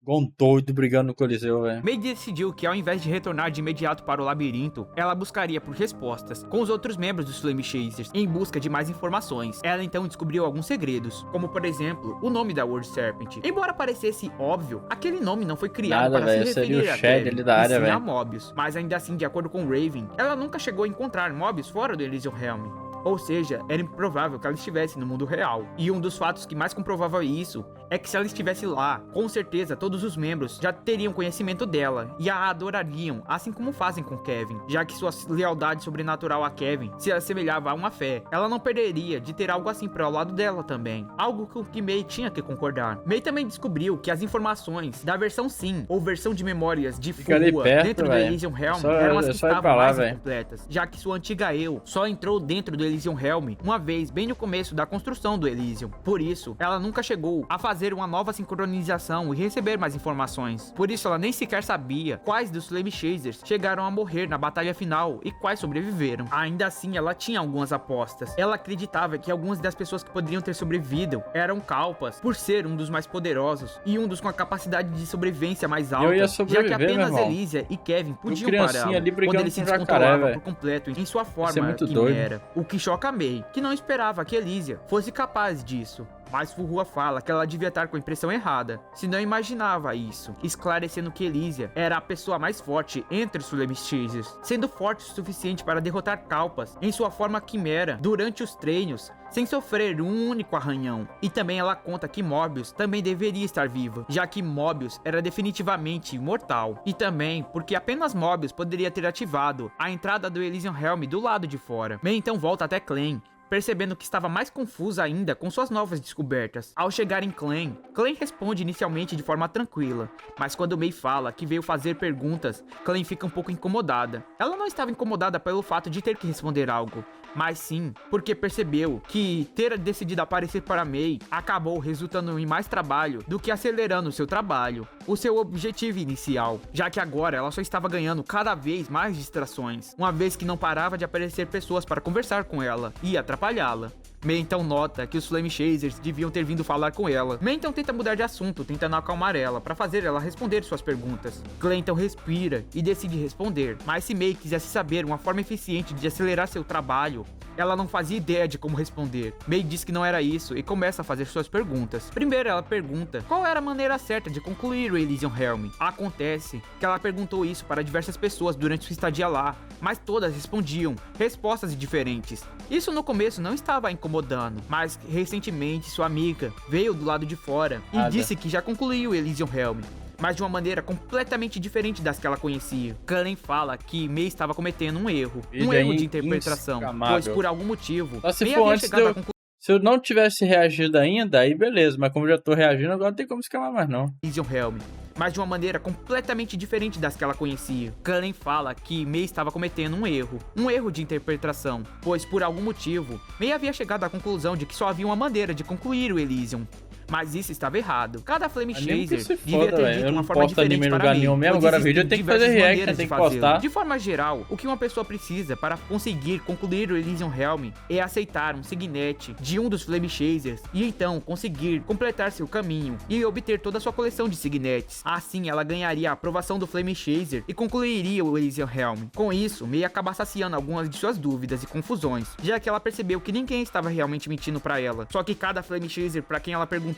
Igual um doido brigando no Coliseu, velho. May decidiu que ao invés de retornar de imediato para o labirinto, ela buscaria por respostas com os outros membros dos Flame Chasers em busca de mais informações. Ela então descobriu alguns segredos, como por exemplo, o nome da World Serpent. Embora parecesse óbvio, aquele nome não foi criado para se referir a Kevin, da área, e sim a Mobius. Mas ainda assim, de acordo com Raven, ela nunca chegou a encontrar Mobius fora do Elysium Realm. Ou seja, era improvável que ela estivesse no mundo real. E um dos fatos que mais comprovava isso é que se ela estivesse lá, com certeza todos os membros já teriam conhecimento dela e a adorariam, assim como fazem com Kevin, já que sua lealdade sobrenatural a Kevin se assemelhava a uma fé. Ela não perderia de ter algo assim para o lado dela também, algo com que May tinha que concordar. May também descobriu que as informações da versão SIM ou versão de memórias de Fuhua dentro do Elysium Realm eram as que estavam mais incompletas, já que sua antiga eu só entrou dentro do Elysium Realm uma vez bem no começo da construção do Elysium. Por isso, ela nunca chegou a fazer uma nova sincronização e receber mais informações. Por isso, ela nem sequer sabia quais dos Flame Chasers chegaram a morrer na batalha final e quais sobreviveram. Ainda assim, ela tinha algumas apostas. Ela acreditava que algumas das pessoas que poderiam ter sobrevivido eram Kalpas, por ser um dos mais poderosos e um dos com a capacidade de sobrevivência mais alta, já que apenas Elysia e Kevin podiam pará-lo quando ele se descontrolava por completo em sua forma quimera. O que choca May, que não esperava que Elysia fosse capaz disso. Mas Fuhua fala que ela devia estar com a impressão errada, se não imaginava isso, esclarecendo que Elysia era a pessoa mais forte entre os Flame Chasers, sendo forte o suficiente para derrotar Kalpas em sua forma quimera durante os treinos, sem sofrer um único arranhão. E também ela conta que Mobius também deveria estar viva, já que Mobius era definitivamente imortal. E também porque apenas Mobius poderia ter ativado a entrada do Elysium Realm do lado de fora. May então volta até Clem, percebendo que estava mais confusa ainda com suas novas descobertas. Ao chegar em Clem responde inicialmente de forma tranquila, mas quando May fala que veio fazer perguntas, Clem fica um pouco incomodada. Ela não estava incomodada pelo fato de ter que responder algo, mas sim porque percebeu que ter decidido aparecer para May acabou resultando em mais trabalho do que acelerando o seu trabalho, o seu objetivo inicial, já que agora ela só estava ganhando cada vez mais distrações, uma vez que não parava de aparecer pessoas para conversar com ela e atrapalhá-la. May então nota que os Flame Chasers deviam ter vindo falar com ela. May então tenta mudar de assunto, tentando acalmar ela, para fazer ela responder suas perguntas. Clay então respira e decide responder, mas se May quisesse saber uma forma eficiente de acelerar seu trabalho, ela não fazia ideia de como responder. May diz que não era isso e começa a fazer suas perguntas. Primeiro ela pergunta qual era a maneira certa de concluir o Elysium Realm. Acontece que ela perguntou isso para diversas pessoas durante sua estadia lá, mas todas respondiam respostas diferentes. Isso no começo não estava incomodando, mas recentemente sua amiga veio do lado de fora e disse que já concluiu o Elysium Realm, mas de uma maneira completamente diferente das que ela conhecia. Cullen fala que May estava cometendo um erro de interpretação, pois por algum motivo May havia chegado à conclusão. Se eu não tivesse reagido ainda, aí beleza, mas como eu já tô reagindo, agora não tem como escamar mais não. Elysium Realm, mas de uma maneira completamente diferente das que ela conhecia. Cullen fala que May estava cometendo um erro de interpretação, pois por algum motivo May havia chegado à conclusão de que só havia uma maneira de concluir o Elysium. Mas isso estava errado. Cada Flame Chaser devia ter dito uma forma diferente para May, mesmo. Agora vídeo eu tenho que fazer react, tem que postar. De forma geral, o que uma pessoa precisa para conseguir concluir o Elysium Realm é aceitar um Signet de um dos Flame Chasers e então conseguir completar seu caminho e obter toda a sua coleção de Signets. Assim, ela ganharia a aprovação do Flame Chaser e concluiria o Elysium Realm. Com isso, May acaba saciando algumas de suas dúvidas e confusões, já que ela percebeu que ninguém estava realmente mentindo para ela. Só que cada Flame Chaser para quem ela perguntou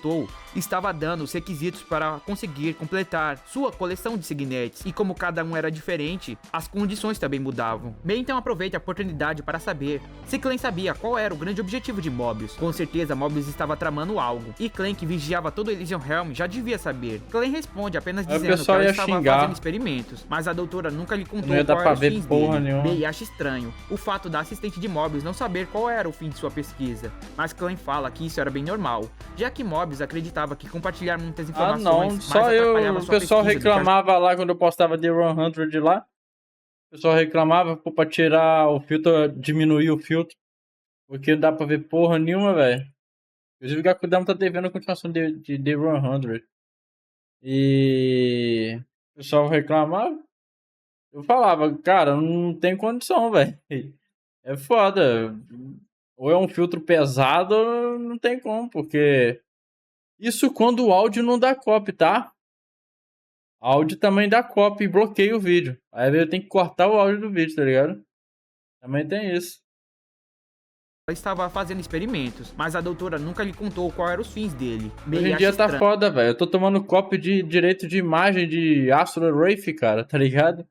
estava dando os requisitos para conseguir completar sua coleção de Signets, e como cada um era diferente, as condições também mudavam. May então aproveita a oportunidade para saber se Clem sabia qual era o grande objetivo de Mobius. Com certeza Mobius estava tramando algo, e Clem, que vigiava todo o Elysium Realm, já devia saber. Clem responde apenas dizendo que ela estava fazendo experimentos, mas a doutora nunca lhe contou qual era os fins dele. May acha estranho o fato da assistente de Mobius não saber qual era o fim de sua pesquisa, mas Clem fala que isso era bem normal, já que Mobius acreditava que compartilhar muitas informações só o pessoal reclamava lá quando eu postava The 100 lá. O pessoal reclamava pra tirar o filtro, diminuir o filtro, porque não dá pra ver porra nenhuma, velho. Inclusive o Gakudama tá devendo a continuação de The 100. E o pessoal reclamava. Eu falava, cara, não tem condição, velho. É foda. Ou é um filtro pesado, ou não tem como, porque isso quando o áudio não dá copy, tá? Áudio também dá copy e bloqueia o vídeo. Aí eu tenho que cortar o áudio do vídeo, tá ligado? Também tem isso. Ela estava fazendo experimentos, mas a doutora nunca lhe contou qual eram os fins dele. Hoje em dia tá foda, velho. Eu tô tomando copy de direito de imagem de Astro Wraith, cara, tá ligado?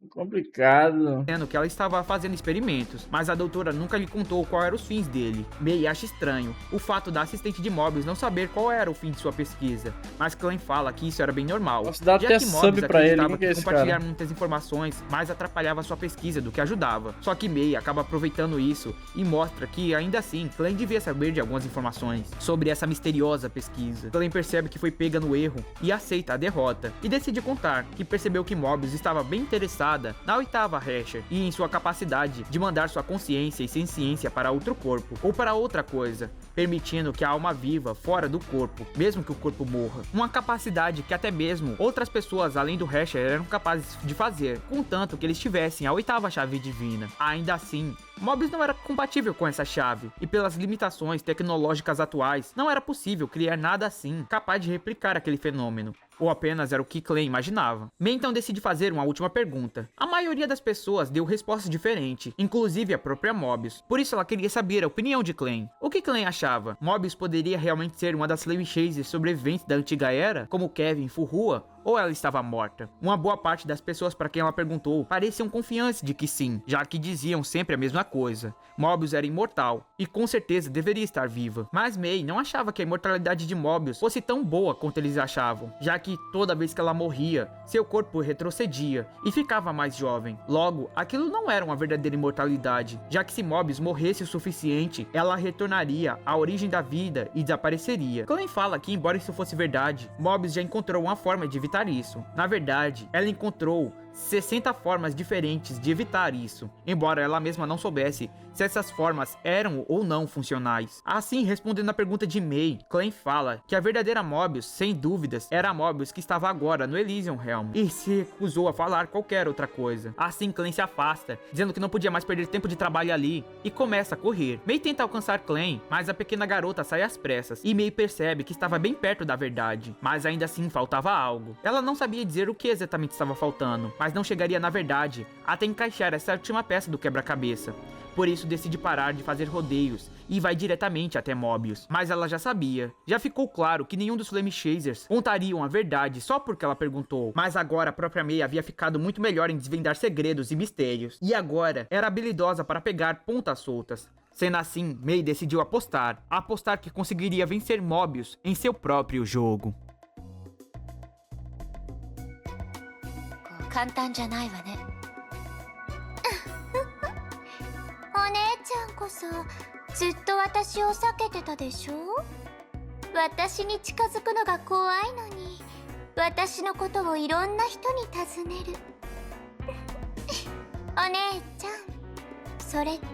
Complicado. dizendo que ela estava fazendo experimentos, mas a doutora nunca lhe contou qual eram os fins dele. May acha estranho o fato da assistente de Mobius não saber qual era o fim de sua pesquisa, mas Klein fala que isso era bem normal, Posso dar já até que sub Mobius pra ele, acreditava quem que é que esse compartilhar cara? muitas informações mais atrapalhava sua pesquisa do que ajudava. Só que May acaba aproveitando isso e mostra que, ainda assim, Klein devia saber de algumas informações sobre essa misteriosa pesquisa. Klein percebe que foi pega no erro e aceita a derrota, e decide contar que percebeu que Mobius estava bem interessada na oitava Hesher e em sua capacidade de mandar sua consciência e senciência para outro corpo ou para outra coisa, permitindo que a alma viva fora do corpo, mesmo que o corpo morra. Uma capacidade que até mesmo outras pessoas além do Hesher eram capazes de fazer, contanto que eles tivessem a oitava chave divina. Ainda assim, Mobius não era compatível com essa chave, e pelas limitações tecnológicas atuais, não era possível criar nada assim capaz de replicar aquele fenômeno. Ou apenas era o que Klein imaginava. May então decide fazer uma última pergunta. A maioria das pessoas deu respostas diferentes, inclusive a própria Mobius. Por isso ela queria saber a opinião de Klein. O que Klein achava? Mobius poderia realmente ser uma das Flame Chasers sobreviventes da antiga era, como Kevin Furrua? Ou ela estava morta? Uma boa parte das pessoas para quem ela perguntou pareciam confiantes de que sim, já que diziam sempre a mesma coisa. Mobius era imortal, e com certeza deveria estar viva. Mas May não achava que a imortalidade de Mobius fosse tão boa quanto eles achavam, já que toda vez que ela morria, seu corpo retrocedia e ficava mais jovem. Logo, aquilo não era uma verdadeira imortalidade, já que se Mobius morresse o suficiente, ela retornaria à origem da vida e desapareceria. Klein fala que, embora isso fosse verdade, Mobius já encontrou uma forma de evitar isso. Na verdade, ela encontrou 60 formas diferentes de evitar isso, embora ela mesma não soubesse se essas formas eram ou não funcionais. Assim, respondendo à pergunta de May, Klein fala que a verdadeira Mobius, sem dúvidas, era a Mobius que estava agora no Elysium Realm, e se recusou a falar qualquer outra coisa. Assim, Klein se afasta, dizendo que não podia mais perder tempo de trabalho ali, e começa a correr. May tenta alcançar Klein, mas a pequena garota sai às pressas, e May percebe que estava bem perto da verdade, mas ainda assim faltava algo. Ela não sabia dizer o que exatamente estava faltando, mas não chegaria na verdade até encaixar essa última peça do quebra-cabeça. Por isso decide parar de fazer rodeios e vai diretamente até Mobius. Mas ela já sabia. Já ficou claro que nenhum dos Flame Chasers contariam a verdade só porque ela perguntou. Mas agora a própria May havia ficado muito melhor em desvendar segredos e mistérios. E agora era habilidosa para pegar pontas soltas. Sendo assim, May decidiu apostar. Apostar que conseguiria vencer Mobius em seu próprio jogo. 簡単じゃないわね。お姉ちゃんこそずっと私を避けてたでしょ。私に近づくのが怖いのに、私のことをいろんな人に尋ねる。お姉ちゃん、それって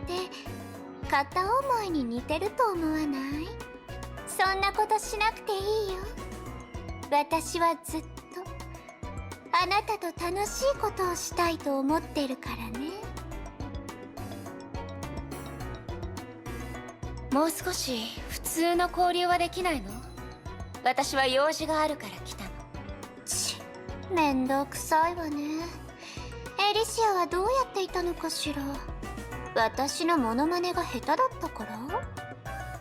片思いに似てると思わない？そんなことしなくていいよ。私はずっとあなたと楽しいことをしたいと思ってるからね。もう少し普通の交流はできないの？私は用事があるから来たの。ち、めんどくさいわね。エリシアはどうやっていたのかしら。私のモノマネが下手だったから？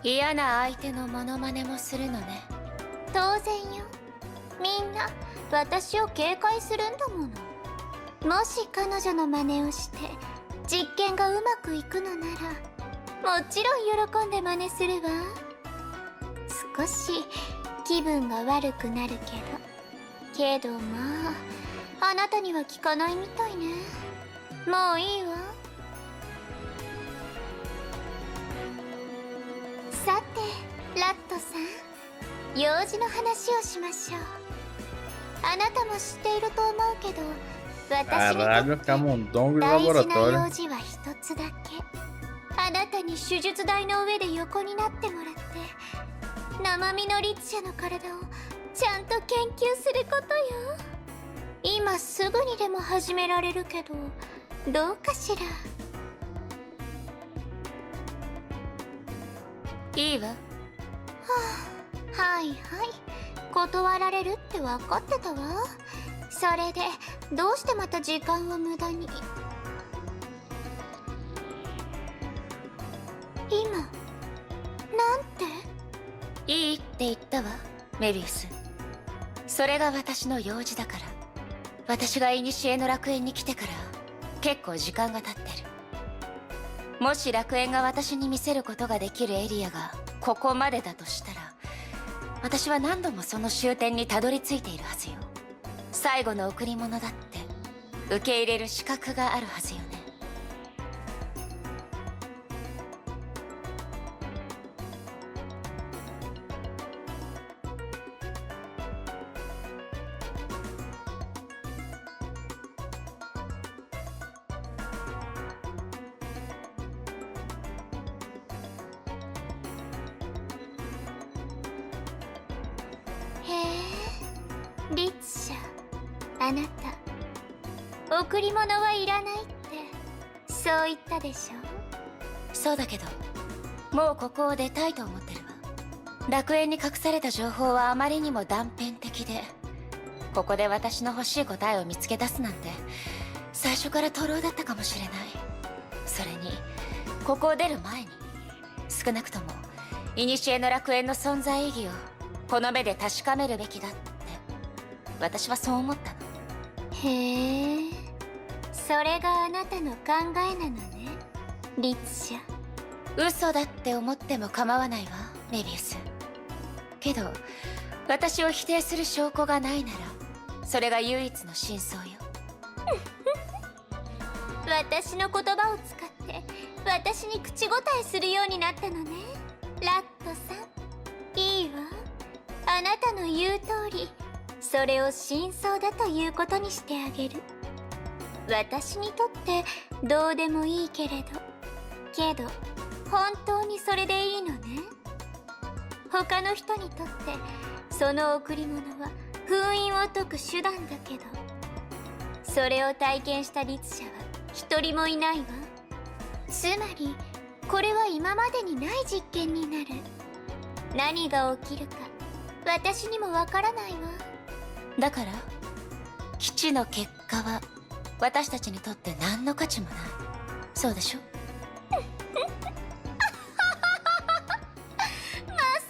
嫌な相手のモノマネもするのね。当然よ。みんな私を警戒するんだもの。もし彼女の真似をして実験がうまくいくのなら、もちろん喜んで真似するわ。少し気分が悪くなるけどまあ、あなたには効かないみたいね。もういいわ。さてラットさん、用事の話をしましょう。あなたも知っていると思うけど、私に Caralho, とって camundongo de 大事な laboratório. 用事は一つだけ。あなたに手術台の上で横になってもらって、生身の律者の体をちゃんと研究することよ。今すぐにでも始められるけど、どうかしら。いいわ。はあ、はいはい。断られるって分かってたわ。それでどうしてまた時間を無駄に。今なんて？いいって言ったわ、メビウス。それが私の用事だから。私が古の楽園に来てから結構時間が経ってる。もし楽園が私に見せることができるエリアがここまでだとしたら、私は何度もその終点にたどり着いているはずよ。最後の贈り物だって受け入れる資格があるはずよね。リッツシャ、あなた贈り物はいらないってそう言ったでしょ。そうだけど、もうここを出たいと思ってるわ。楽園に隠された情報はあまりにも断片的で、ここで私の欲しい答えを見つけ出すなんて最初から徒労だったかもしれない。それにここを出る前に、少なくとも古の楽園の存在意義をこの目で確かめるべきだって私はそう思ったの。へえ、それがあなたの考えなのね、リッツシャ。嘘だって思っても構わないわ、メビウス。けど私を否定する証拠がないなら、それが唯一の真相よ。私の言葉を使って私に口答えするようになったのね、ラットさん。いいわ、あなたの言う通りそれを真相だということにしてあげる。私にとってどうでもいいけれど、本当にそれでいいのね。他の人にとってその贈り物は封印を解く手段だけど、それを体験した律者は一人もいないわ。つまりこれは今までにない実験になる。何が起きるか私にもわからないわ。だから基地の結果は私たちにとって何の価値もない。そうでしょ？ます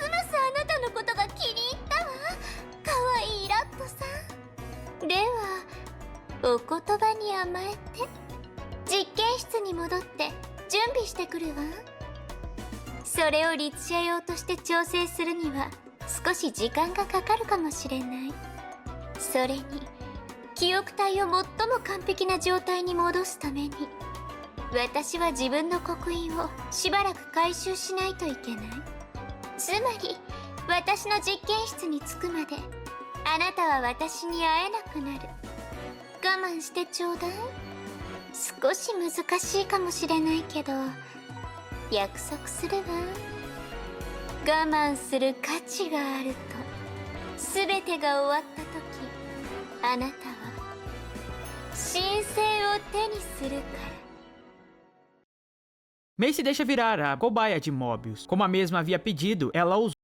ますあなたのことが気に入ったわ、かわいいラットさん。ではお言葉に甘えて実験室に戻って準備してくるわ。それを律者用として調整するには少し時間がかかるかもしれない。それに記憶体を最も完璧な状態に戻すために、私は自分の刻印をしばらく回収しないといけない。つまり私の実験室に着くまであなたは私に会えなくなる。我慢してちょうだい。少し難しいかもしれないけど約束するわ。我慢する価値があると全てが終わった時、あなたは神聖を手にするから。Mei se deixa virar a cobaia de Mobius. Como a mesma havia pedido, ela ousou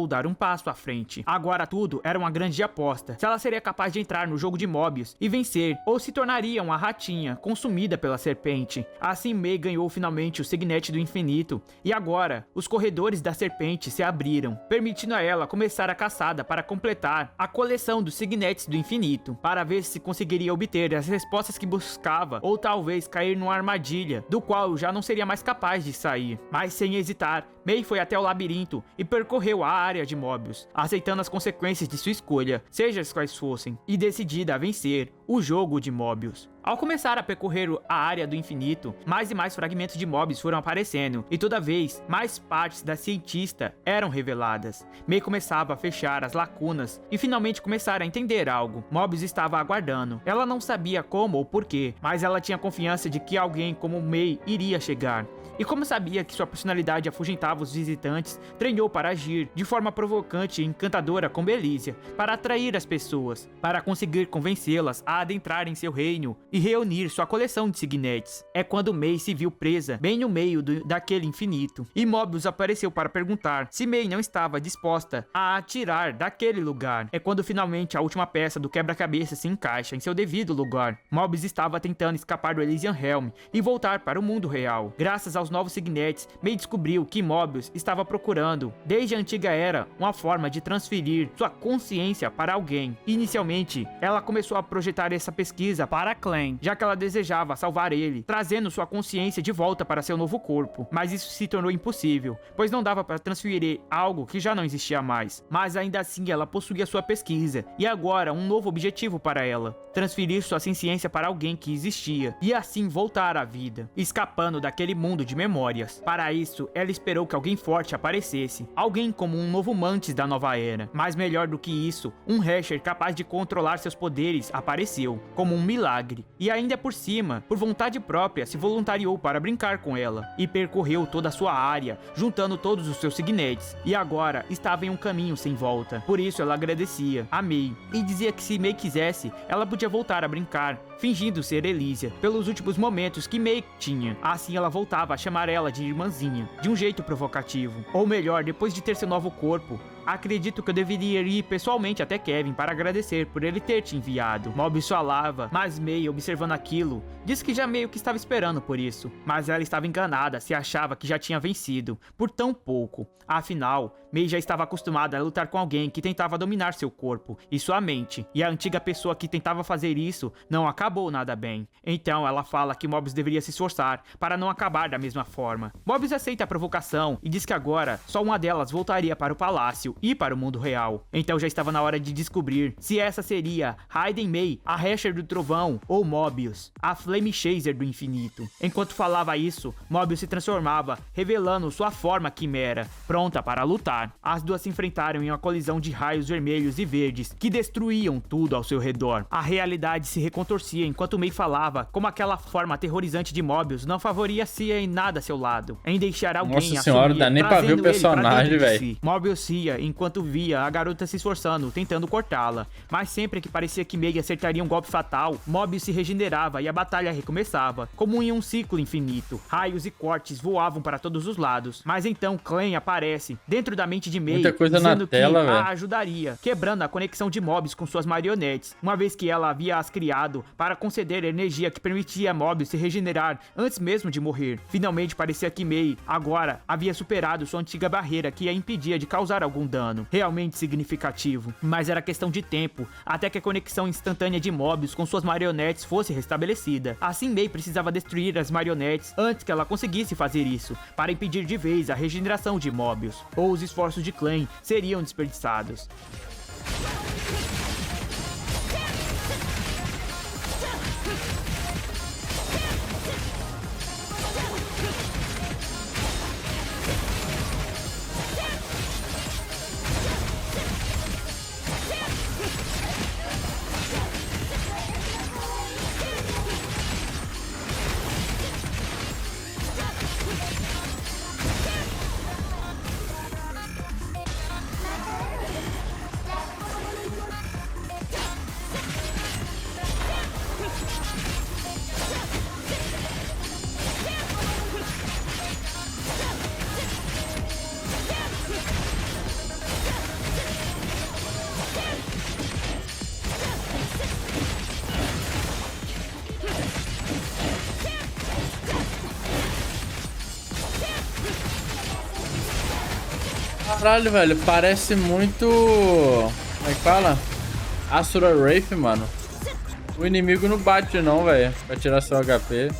dar um passo à frente. Agora tudo era uma grande aposta. Se ela seria capaz de entrar no jogo de Mobius e vencer, ou se tornaria uma ratinha consumida pela serpente. Assim Mei ganhou finalmente o Signet do Infinito, e agora os corredores da serpente se abriram, permitindo a ela começar a caçada para completar a coleção dos Signets do Infinito, para ver se conseguiria obter as respostas que buscava, ou talvez cair numa armadilha, do qual já não seria mais capaz de sair. Mas sem hesitar, Mei foi até o labirinto e percorreu a área de Mobius, aceitando as consequências de sua escolha, seja as quais fossem, e decidida a vencer o jogo de Mobius. Ao começar a percorrer a área do infinito, mais e mais fragmentos de Mobius foram aparecendo, e toda vez mais partes da cientista eram reveladas. Mei começava a fechar as lacunas e finalmente começar a entender algo. Mobius estava aguardando. Ela não sabia como ou porquê, mas ela tinha confiança de que alguém como Mei iria chegar. E como sabia que sua personalidade afugentava os visitantes, treinou para agir de forma provocante e encantadora como Elísia, para atrair as pessoas, para conseguir convencê-las a adentrar em seu reino e reunir sua coleção de Signets. É quando Mei se viu presa bem no meio daquele infinito, e Mobius apareceu para perguntar se Mei não estava disposta a atirar daquele lugar. É quando finalmente a última peça do quebra-cabeça se encaixa em seu devido lugar. Mobius estava tentando escapar do Elysian Realm e voltar para o mundo real. Graças aos novos Signets, Mei descobriu que Mobius estava procurando, desde a antiga era, uma forma de transferir sua consciência para alguém. Inicialmente, ela começou a projetar essa pesquisa para Clem, Klein, já que ela desejava salvar ele, trazendo sua consciência de volta para seu novo corpo. Mas isso se tornou impossível, pois não dava para transferir algo que já não existia mais. Mas ainda assim ela possuía sua pesquisa, e agora um novo objetivo para ela: transferir sua ciência para alguém que existia, e assim voltar à vida, escapando daquele mundo de memórias. Para isso, ela esperou que alguém forte aparecesse, alguém como um novo Mantis da nova era. Mas melhor do que isso, um Hesher capaz de controlar seus poderes apareceu, como um milagre. E ainda por cima, por vontade própria, se voluntariou para brincar com ela, e percorreu toda a sua área, juntando todos os seus signetes, e agora estava em um caminho sem volta. Por isso ela agradecia a Mei, e dizia que se Mei quisesse, ela podia voltar a brincar, fingindo ser Elysia, pelos últimos momentos que Mei tinha. Assim ela voltava a chamar ela de irmãzinha, de um jeito provocativo. Ou melhor, depois de ter seu novo corpo, acredito que eu deveria ir pessoalmente até Kevin para agradecer por ele ter te enviado. Mobius falava, mas Mei, observando aquilo, disse que já meio que estava esperando por isso. Mas ela estava enganada se achava que já tinha vencido, por tão pouco. Afinal, Mei já estava acostumada a lutar com alguém que tentava dominar seu corpo e sua mente, e a antiga pessoa que tentava fazer isso não acabou nada bem. Então ela fala que Mobius deveria se esforçar para não acabar da mesma forma. Mobius aceita a provocação e diz que agora só uma delas voltaria para o palácio e para o mundo real. Então já estava na hora de descobrir se essa seria Raiden Mei, a Hesher do Trovão, ou Mobius, a Flame Chaser do Infinito. Enquanto falava isso, Mobius se transformava, revelando sua forma quimera, pronta para lutar. As duas se enfrentaram em uma colisão de raios vermelhos e verdes que destruíam tudo ao seu redor. A realidade se recontorcia enquanto Mei falava como aquela forma aterrorizante de Mobius não favorecia em nada a seu lado, em deixar alguém Nossa senhora, dá nem pra ver o personagem, velho. Si. Mobius ria enquanto via a garota se esforçando, tentando cortá-la, mas sempre que parecia que Mei acertaria um golpe fatal, Mobius se regenerava e a batalha recomeçava, como em um ciclo infinito. Raios e cortes voavam para todos os lados, mas então Klein aparece dentro da mente de Mei, muita coisa na dizendo tela, que velho. a ajudaria, quebrando a conexão de Mobius com suas marionetes, uma vez que ela havia as criado para conceder a energia que permitia a Mobius se regenerar antes mesmo de morrer. Finalmente parecia que Mei agora havia superado sua antiga barreira que a impedia de causar algum dano realmente significativo, mas era questão de tempo até que a conexão instantânea de Mobius com suas marionetes fosse restabelecida. Assim Mei precisava destruir as marionetes antes que ela conseguisse fazer isso, para impedir de vez a regeneração de Mobius, ou os esforços de Klein seriam desperdiçados. Caralho, velho, parece muito... Como é que fala? Asura Wraith, mano. O inimigo não bate não, velho, pra tirar seu HP.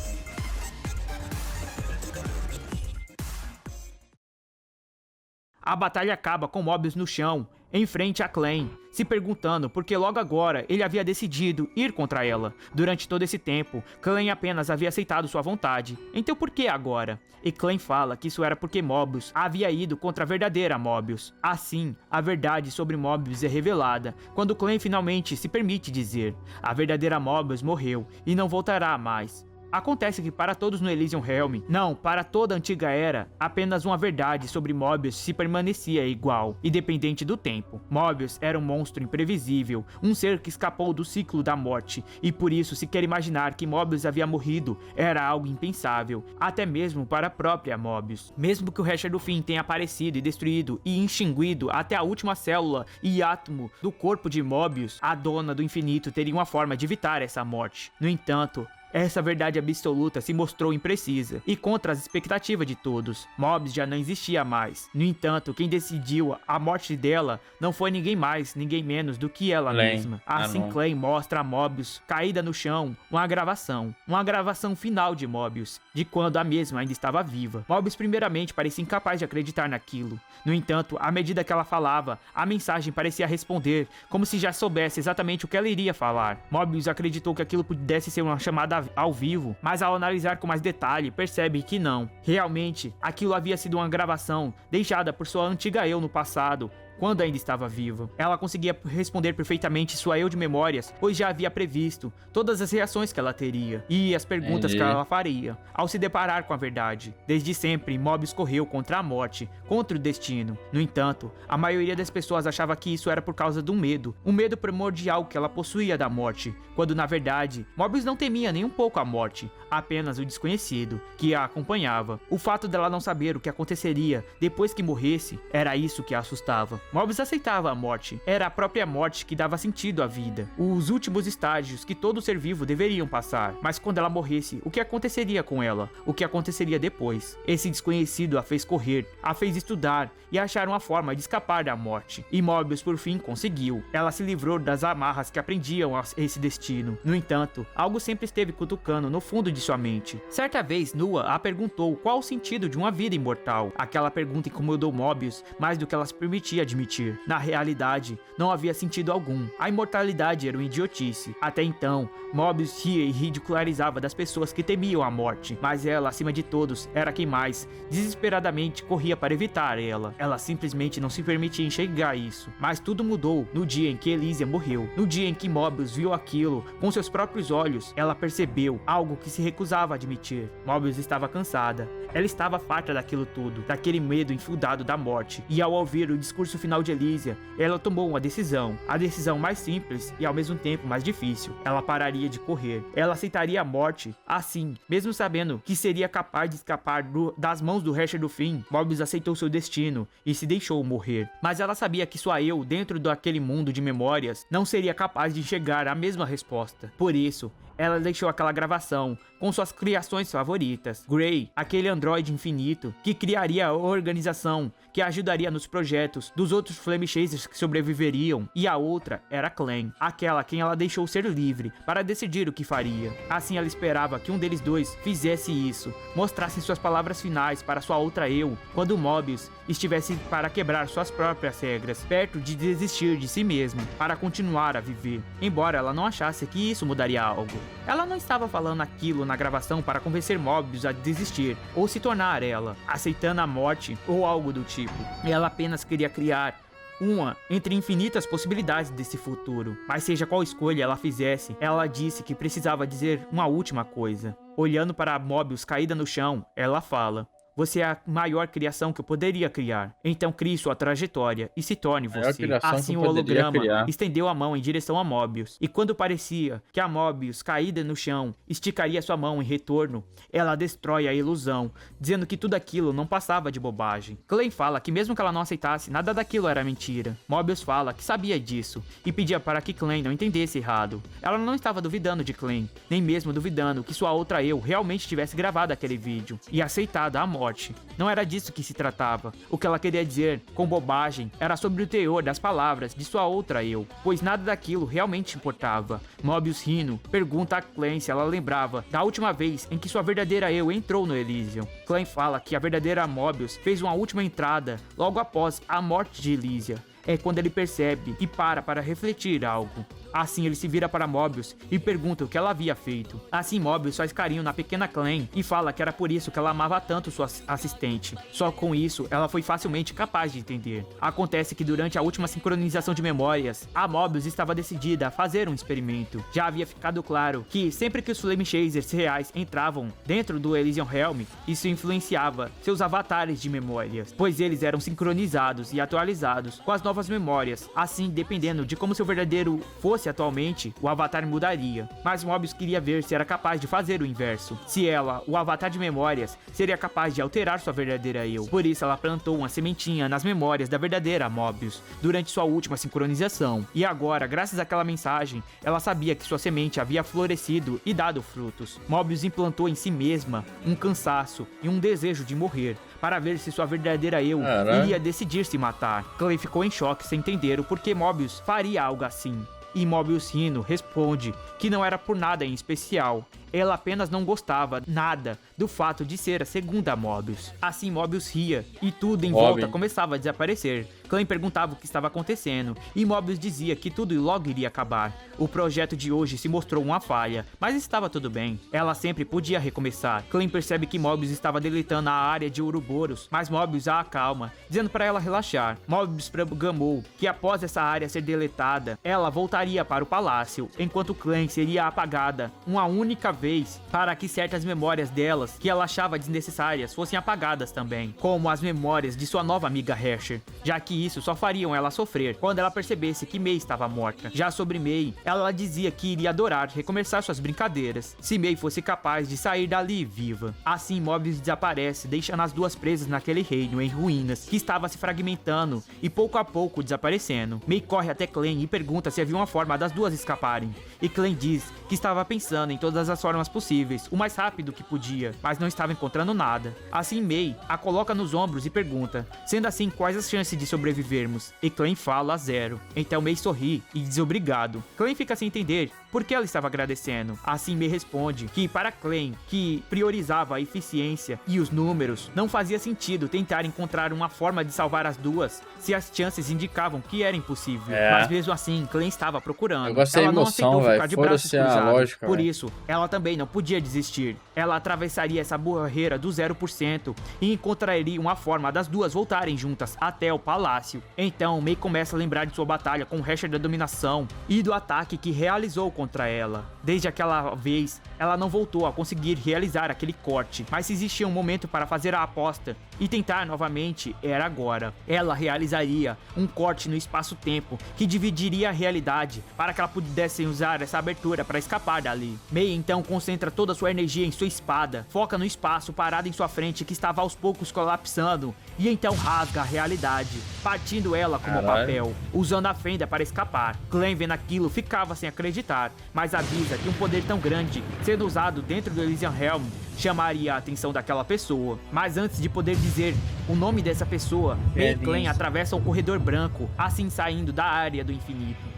A batalha acaba com Mobius no chão, em frente a Klein, se perguntando por que logo agora ele havia decidido ir contra ela. Durante todo esse tempo, Klein apenas havia aceitado sua vontade. Então por que agora? E Klein fala que isso era porque Mobius havia ido contra a verdadeira Mobius. Assim, a verdade sobre Mobius é revelada quando Klein finalmente se permite dizer: a verdadeira Mobius morreu e não voltará mais. Acontece que para todos no Elysium Realm, não, para toda a antiga era, apenas uma verdade sobre Mobius se permanecia igual, independente do tempo. Mobius era um monstro imprevisível, um ser que escapou do ciclo da morte, e por isso sequer imaginar que Mobius havia morrido era algo impensável, até mesmo para a própria Mobius. Mesmo que o Hesher do Fim tenha aparecido e destruído e extinguido até a última célula e átomo do corpo de Mobius, a dona do infinito teria uma forma de evitar essa morte. No entanto, Essa verdade absoluta se mostrou imprecisa e contra as expectativas de todos. Mobius já não existia mais. No entanto, quem decidiu a morte dela não foi ninguém mais, ninguém menos do que ela mesma. Assim, Clay mostra a Mobius caída no chão uma gravação final de Mobius, de quando a mesma ainda estava viva. Mobius primeiramente parecia incapaz de acreditar naquilo. No entanto, à medida que ela falava, a mensagem parecia responder, como se já soubesse exatamente o que ela iria falar. Mobius acreditou que aquilo pudesse ser uma chamada ao vivo, mas ao analisar com mais detalhe, percebe que não. Realmente, aquilo havia sido uma gravação deixada por sua antiga eu no passado, quando ainda estava viva. Ela conseguia responder perfeitamente sua eu de memórias, pois já havia previsto todas as reações que ela teria e as perguntas que ela faria ao se deparar com a verdade. Desde sempre, Mobius correu contra a morte, contra o destino. No entanto, a maioria das pessoas achava que isso era por causa do medo, um medo primordial que ela possuía da morte, quando na verdade, Mobius não temia nem um pouco a morte, apenas o desconhecido que a acompanhava. O fato dela não saber o que aconteceria depois que morresse, era isso que a assustava. Mobius aceitava a morte. Era a própria morte que dava sentido à vida. Os últimos estágios que todo ser vivo deveriam passar. Mas quando ela morresse, o que aconteceria com ela? O que aconteceria depois? Esse desconhecido a fez correr, a fez estudar e achar uma forma de escapar da morte. E Mobius por fim conseguiu. Ela se livrou das amarras que aprendiam a esse destino. No entanto, algo sempre esteve cutucando no fundo de sua mente. Certa vez, Nua a perguntou qual o sentido de uma vida imortal. Aquela pergunta incomodou Mobius mais do que ela se permitia admitir. Na realidade, não havia sentido algum. A imortalidade era uma idiotice. Até então, Mobius ria e ridicularizava das pessoas que temiam a morte, mas ela, acima de todos, era quem mais desesperadamente corria para evitar ela. Ela simplesmente não se permitia enxergar isso. Mas tudo mudou no dia em que Elysia morreu. No dia em que Mobius viu aquilo com seus próprios olhos, ela percebeu algo que se recusava a admitir. Mobius estava cansada. Ela estava farta daquilo tudo, daquele medo infundado da morte. E ao ouvir o discurso final de Elysia, ela tomou uma decisão. A decisão mais simples e ao mesmo tempo mais difícil. Ela pararia de correr. Ela aceitaria a morte. Assim, mesmo sabendo que seria capaz de escapar das mãos do Herrscher do Fim, Mobius aceitou seu destino e se deixou morrer. Mas ela sabia que sua eu, dentro daquele mundo de memórias, não seria capaz de enxergar a mesma resposta. Por isso, ela deixou aquela gravação com suas criações favoritas. Gray, aquele androide infinito que criaria a organização que ajudaria nos projetos dos outros Flame Chasers que sobreviveriam, e a outra era Clan, aquela quem ela deixou ser livre para decidir o que faria. Assim ela esperava que um deles dois fizesse isso, mostrasse suas palavras finais para sua outra eu, quando Mobius estivesse para quebrar suas próprias regras, perto de desistir de si mesmo, para continuar a viver, embora ela não achasse que isso mudaria algo. Ela não estava falando aquilo na gravação para convencer Mobius a desistir, ou se tornar ela, aceitando a morte, ou algo do tipo. Ela apenas queria criar uma entre infinitas possibilidades desse futuro. Mas seja qual escolha ela fizesse, ela disse que precisava dizer uma última coisa. Olhando para Mobius caída no chão, ela fala: "Você é a maior criação que eu poderia criar. Então crie sua trajetória e se torne você." Assim o holograma estendeu a mão em direção a Mobius. E quando parecia que a Mobius, caída no chão, esticaria sua mão em retorno, ela destrói a ilusão, dizendo que tudo aquilo não passava de bobagem. Clay fala que mesmo que ela não aceitasse, nada daquilo era mentira. Mobius fala que sabia disso e pedia para que Clay não entendesse errado. Ela não estava duvidando de Clay, nem mesmo duvidando que sua outra eu realmente tivesse gravado aquele vídeo e aceitado a morte. Não era disso que se tratava. O que ela queria dizer, com bobagem, era sobre o teor das palavras de sua outra eu, pois nada daquilo realmente importava. Mobius, rindo, pergunta a Clan se ela lembrava da última vez em que sua verdadeira eu entrou no Elysium. Clan fala que a verdadeira Mobius fez uma última entrada logo após a morte de Elysia. É quando ele percebe e para refletir algo. Assim ele se vira para Mobius e pergunta o que ela havia feito. Assim Mobius faz carinho na pequena Clan e fala que era por isso que ela amava tanto sua assistente. Só com isso ela foi facilmente capaz de entender. Acontece que durante a última sincronização de memórias, a Mobius estava decidida a fazer um experimento. Já havia ficado claro que sempre que os Flame Chasers reais entravam dentro do Elysium Realm, isso influenciava seus avatares de memórias, pois eles eram sincronizados e atualizados com as novas memórias. Assim, dependendo de como seu verdadeiro fosse fosse atualmente, o Avatar mudaria. Mas Mobius queria ver se era capaz de fazer o inverso. Se ela, o Avatar de memórias, seria capaz de alterar sua verdadeira eu. Por isso ela plantou uma sementinha nas memórias da verdadeira Mobius, durante sua última sincronização. E agora, graças àquela mensagem, ela sabia que sua semente havia florescido e dado frutos. Mobius implantou em si mesma um cansaço e um desejo de morrer, para ver se sua verdadeira eu iria decidir se matar. Clay ficou em choque sem entender o porquê Mobius faria algo assim. E Mobius rindo responde que não era por nada em especial. Ela apenas não gostava nada do fato de ser a segunda Mobius. Assim Mobius ria e tudo em volta começava a desaparecer. Clay perguntava o que estava acontecendo e Mobius dizia que tudo logo iria acabar. O projeto de hoje se mostrou uma falha, mas estava tudo bem. Ela sempre podia recomeçar. Clay percebe que Mobius estava deletando a área de Ouroboros, mas Mobius a acalma, dizendo para ela relaxar. Mobius programou que após essa área ser deletada, ela voltaria para o palácio, enquanto Clay seria apagada uma única vez, para que certas memórias delas que ela achava desnecessárias fossem apagadas também, como as memórias de sua nova amiga Hersher, já que isso só fariam ela sofrer quando ela percebesse que Mei estava morta. Já sobre Mei, ela dizia que iria adorar recomeçar suas brincadeiras, se Mei fosse capaz de sair dali viva. Assim Mobius desaparece, deixando as duas presas naquele reino em ruínas, que estava se fragmentando e pouco a pouco desaparecendo. Mei corre até Clem e pergunta se havia uma forma das duas escaparem, e Clem diz que estava pensando em todas as formas possíveis, o mais rápido que podia, mas não estava encontrando nada. Assim Mei a coloca nos ombros e pergunta, sendo assim, quais as chances de sobrevivermos? E Clem fala 0. Então Mei sorri e diz obrigado. Clem fica sem entender por que ela estava agradecendo. Assim Mei responde que para Clem, que priorizava a eficiência e os números, não fazia sentido tentar encontrar uma forma de salvar as duas se as chances indicavam que era impossível. Mas mesmo assim, Clem estava procurando. Eu gostei ela da não emoção, aceitou ficar de braços cruzados. Lógica, por isso, ela também não podia desistir. Ela atravessaria essa barreira do 0% e encontraria uma forma das duas voltarem juntas até o palácio. Então, Mei começa a lembrar de sua batalha com o Hersher da Dominação e do ataque que realizou contra ela. Desde aquela vez, ela não voltou a conseguir realizar aquele corte, mas se existia um momento para fazer a aposta e tentar novamente, era agora. Ela realizaria um corte no espaço-tempo que dividiria a realidade para que ela pudesse usar essa abertura para escapar dali. Mei então concentra toda a sua energia em sua espada, foca no espaço parado em sua frente que estava aos poucos colapsando e então rasga a realidade, partindo ela como papel, usando a fenda para escapar. Clem, vendo aquilo, ficava sem acreditar, mas avisa que um poder tão grande sendo usado dentro do Elysian Realm chamaria a atenção daquela pessoa. Mas antes de poder dizer o nome dessa pessoa, Mei e Clem atravessam o corredor branco, assim saindo da área do infinito.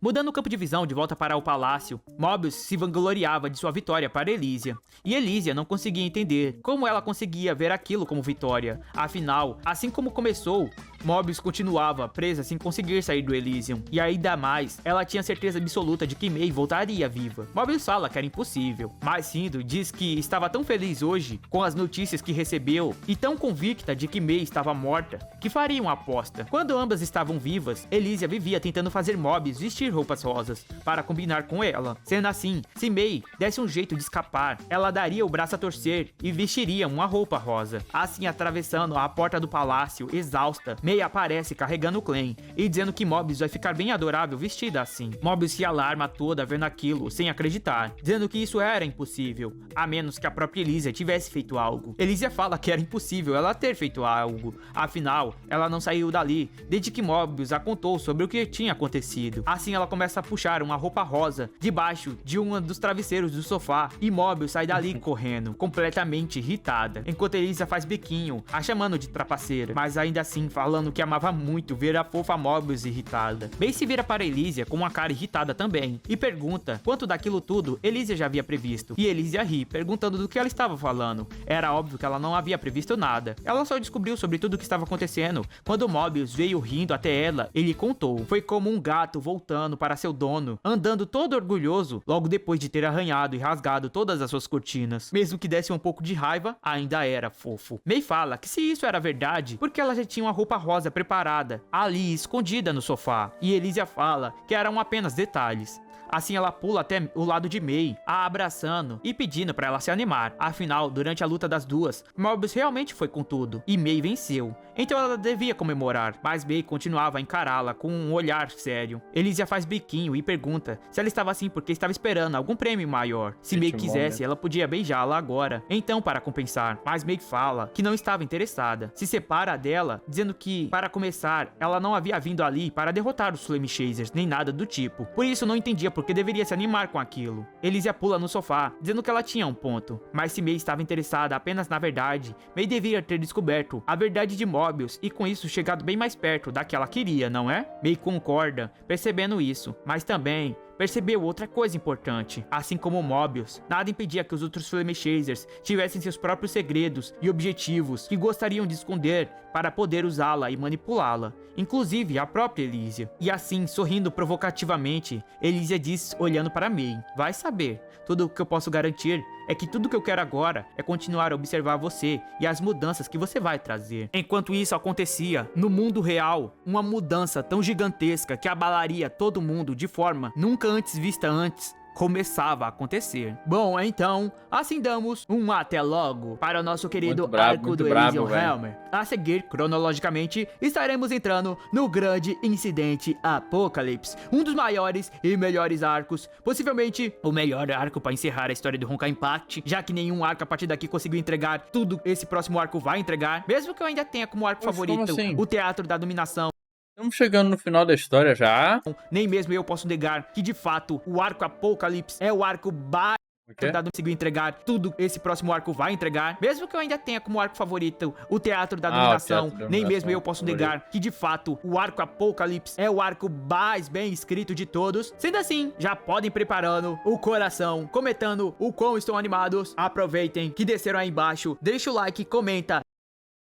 Mudando o campo de visão de volta para o palácio, Mobius se vangloriava de sua vitória para Elysia. E Elysia não conseguia entender como ela conseguia ver aquilo como vitória. Afinal, assim como começou, Mobius continuava presa sem conseguir sair do Elysium. E ainda mais, ela tinha certeza absoluta de que Mei voltaria viva. Mobius fala que era impossível, mas Sindo diz que estava tão feliz hoje com as notícias que recebeu e tão convicta de que Mei estava morta, que faria uma aposta. Quando ambas estavam vivas, Elysia vivia tentando fazer Mobius vestir roupas rosas para combinar com ela. Sendo assim, se Mei desse um jeito de escapar, ela daria o braço a torcer e vestiria uma roupa rosa. Assim, atravessando a porta do palácio, exausta, Mei aparece carregando Clem e dizendo que Mobius vai ficar bem adorável vestida assim. Mobius se alarma toda vendo aquilo, sem acreditar, dizendo que isso era impossível, a menos que a própria Elysia tivesse feito algo. Elysia fala que era impossível ela ter feito algo, afinal, ela não saiu dali desde que Mobius a contou sobre o que tinha acontecido. Assim, ela começa a puxar uma roupa rosa debaixo de um dos travesseiros do sofá e Mobius sai dali correndo, completamente irritada, enquanto Elysia faz biquinho, a chamando de trapaceira, mas ainda assim falando que amava muito ver a fofa Mobius irritada. Mei se vira para Elysia com uma cara irritada também e pergunta quanto daquilo tudo Elysia já havia previsto. E Elysia ri, perguntando do que ela estava falando. Era óbvio que ela não havia previsto nada. Ela só descobriu sobre tudo o que estava acontecendo quando Mobius veio rindo até ela e lhe contou. Foi como um gato voltando para seu dono, andando todo orgulhoso logo depois de ter arranhado e rasgado todas as suas cortinas. Mesmo que desse um pouco de raiva, ainda era fofo. Mei fala que se isso era verdade, porque ela já tinha uma roupa rosa preparada, ali escondida no sofá. E Elysia fala que eram apenas detalhes. Assim ela pula até o lado de Mei, a abraçando e pedindo pra ela se animar. Afinal, durante a luta das duas, Mobius realmente foi com tudo e Mei venceu. Então ela devia comemorar, mas Mei continuava a encará-la com um olhar sério. Elysia faz biquinho e pergunta se ela estava assim porque estava esperando algum prêmio maior. Se Mei quisesse, ela podia beijá-la agora, então para compensar. Mas Mei fala que não estava interessada. Se separa dela, dizendo que, para começar, ela não havia vindo ali para derrotar os Flame Chasers, nem nada do tipo. Por isso não entendia por que deveria se animar com aquilo. Elysia pula no sofá, dizendo que ela tinha um ponto. Mas se Mei estava interessada apenas na verdade, Mei deveria ter descoberto a verdade de Mobius e com isso chegado bem mais perto da que ela queria, não é? Mei concorda, percebendo isso, mas também percebeu outra coisa importante. Assim como Mobius, nada impedia que os outros Flame Chasers tivessem seus próprios segredos e objetivos que gostariam de esconder para poder usá-la e manipulá-la, inclusive a própria Elysia. E assim, sorrindo provocativamente, Elysia diz olhando para Mei: vai saber, tudo o que eu posso garantir é que tudo que eu quero agora é continuar a observar você e as mudanças que você vai trazer. Enquanto isso acontecia, no mundo real, uma mudança tão gigantesca que abalaria todo mundo de forma nunca antes vista antes, começava a acontecer. Bom, então, assim damos um até logo para o nosso querido arco do Elysium Helmer. A seguir, cronologicamente, estaremos entrando no grande incidente Apocalipse, um dos maiores e melhores arcos, possivelmente o melhor arco para encerrar a história do Honkai Impact, já que nenhum arco a partir daqui conseguiu entregar tudo esse próximo arco vai entregar, mesmo que eu ainda tenha como arco favorito assim? o Teatro da Dominação. Estamos chegando no final da história já. Nem mesmo eu posso negar que, de fato, o arco Apocalipse é o arco básico. Não conseguiu entregar tudo esse próximo arco vai entregar, mesmo que eu ainda tenha como arco favorito o Teatro da Dominação. Nem mesmo eu posso negar que, de fato, o arco Apocalipse é o arco mais bem escrito de todos. Sendo assim, já podem preparando o coração, comentando o quão estão animados. Aproveitem que desceram aí embaixo, deixa o like, comenta.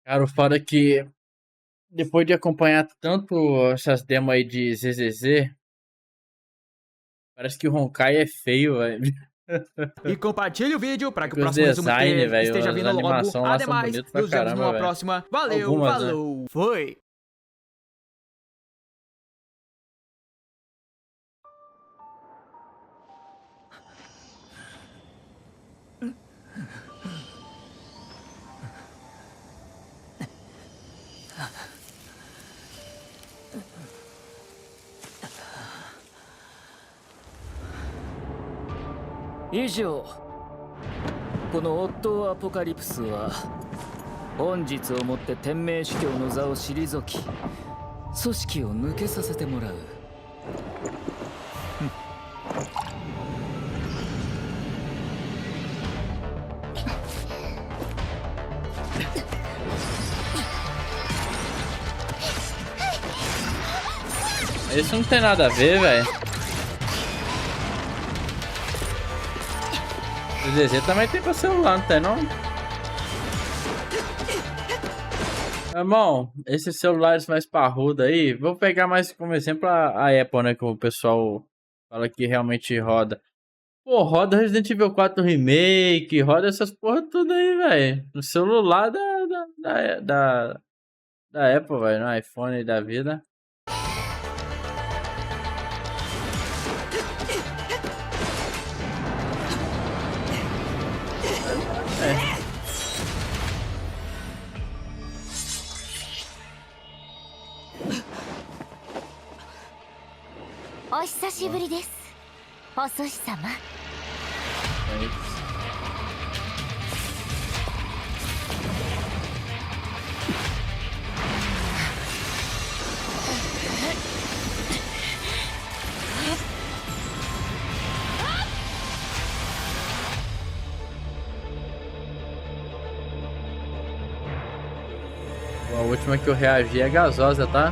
Cara, o foda é que depois de acompanhar tanto essas demos aí de ZZZ, parece que o Honkai é feio, velho. E compartilhe o vídeo para que o Os próximo resumo design, velho, esteja as vindo logo. animação lá são Ademais, bonitas pra nos vemos caramba, numa velho. próxima. Valeu, Algumas, né? falou, foi! .このオットー・アポカリプスは本日をもって天命司教の座を退き組織を抜けさせてもらう。Isso não tem nada a ver, velho. O ZZ também tem pra celular, não tem não? Irmão, esses celulares mais parrudos aí, vou pegar mais como exemplo a Apple, né? Que o pessoal fala que realmente roda. Pô, roda Resident Evil 4 Remake, roda essas porra tudo aí, velho. No celular da Apple, velho, no iPhone da vida.お久しぶりです遅し様。A última que eu reagi é gasosa, tá?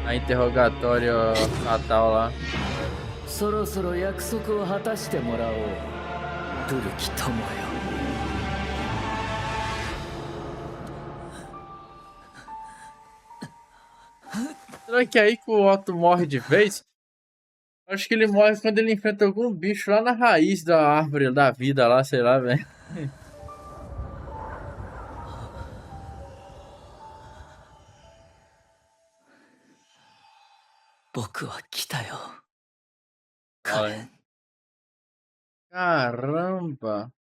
A interrogatório natal lá. そろそろ約束を果たしてもらおう、古き友よ。Será que é aí que o Otto morre de vez? Acho que ele morre quando ele enfrenta algum bicho lá na raiz da árvore da vida lá, sei lá, velho. 僕は来たよ。Fala aí. Caramba.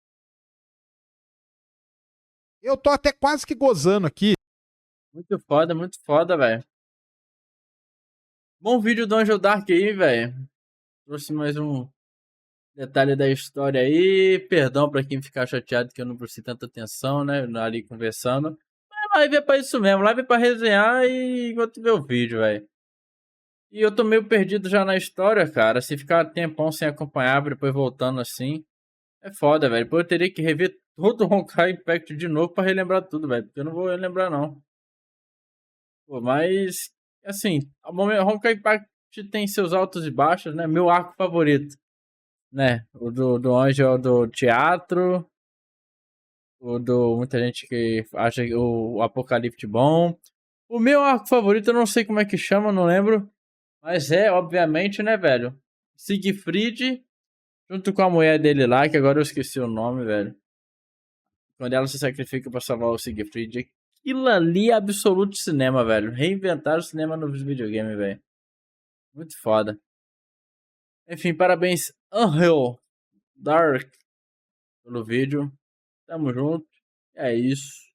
Eu tô até quase que gozando aqui. Muito foda, velho. Bom vídeo do Angel Dark aí, velho. Trouxe mais um detalhe da história aí. Perdão pra quem ficar chateado que eu não prestei tanta atenção, né? Ali conversando. Mas live é pra isso mesmo. Live é pra resenhar e enquanto ver o vídeo, velho. E eu tô meio perdido já na história, cara. Se ficar tempão sem acompanhar, depois voltando assim. É foda, velho. Depois eu teria que rever todo o Honkai Impact de novo pra relembrar tudo, velho. Porque eu não vou relembrar, não. Pô, mas, assim, o Honkai Impact tem seus altos e baixos, né? Meu arco favorito, né? O do Angel do teatro. O do muita gente que acha o Apocalipse bom. O meu arco favorito, eu não sei como é que chama, não lembro. Mas é, obviamente, né, velho? Siegfried, junto com a mulher dele lá, que agora eu esqueci o nome, velho. Quando ela se sacrifica pra salvar o Siegfried. Aquilo ali é absoluto cinema, velho. Reinventaram o cinema nos videogames, velho. Muito foda. Enfim, parabéns, Angel Dark, pelo vídeo. Tamo junto. É isso.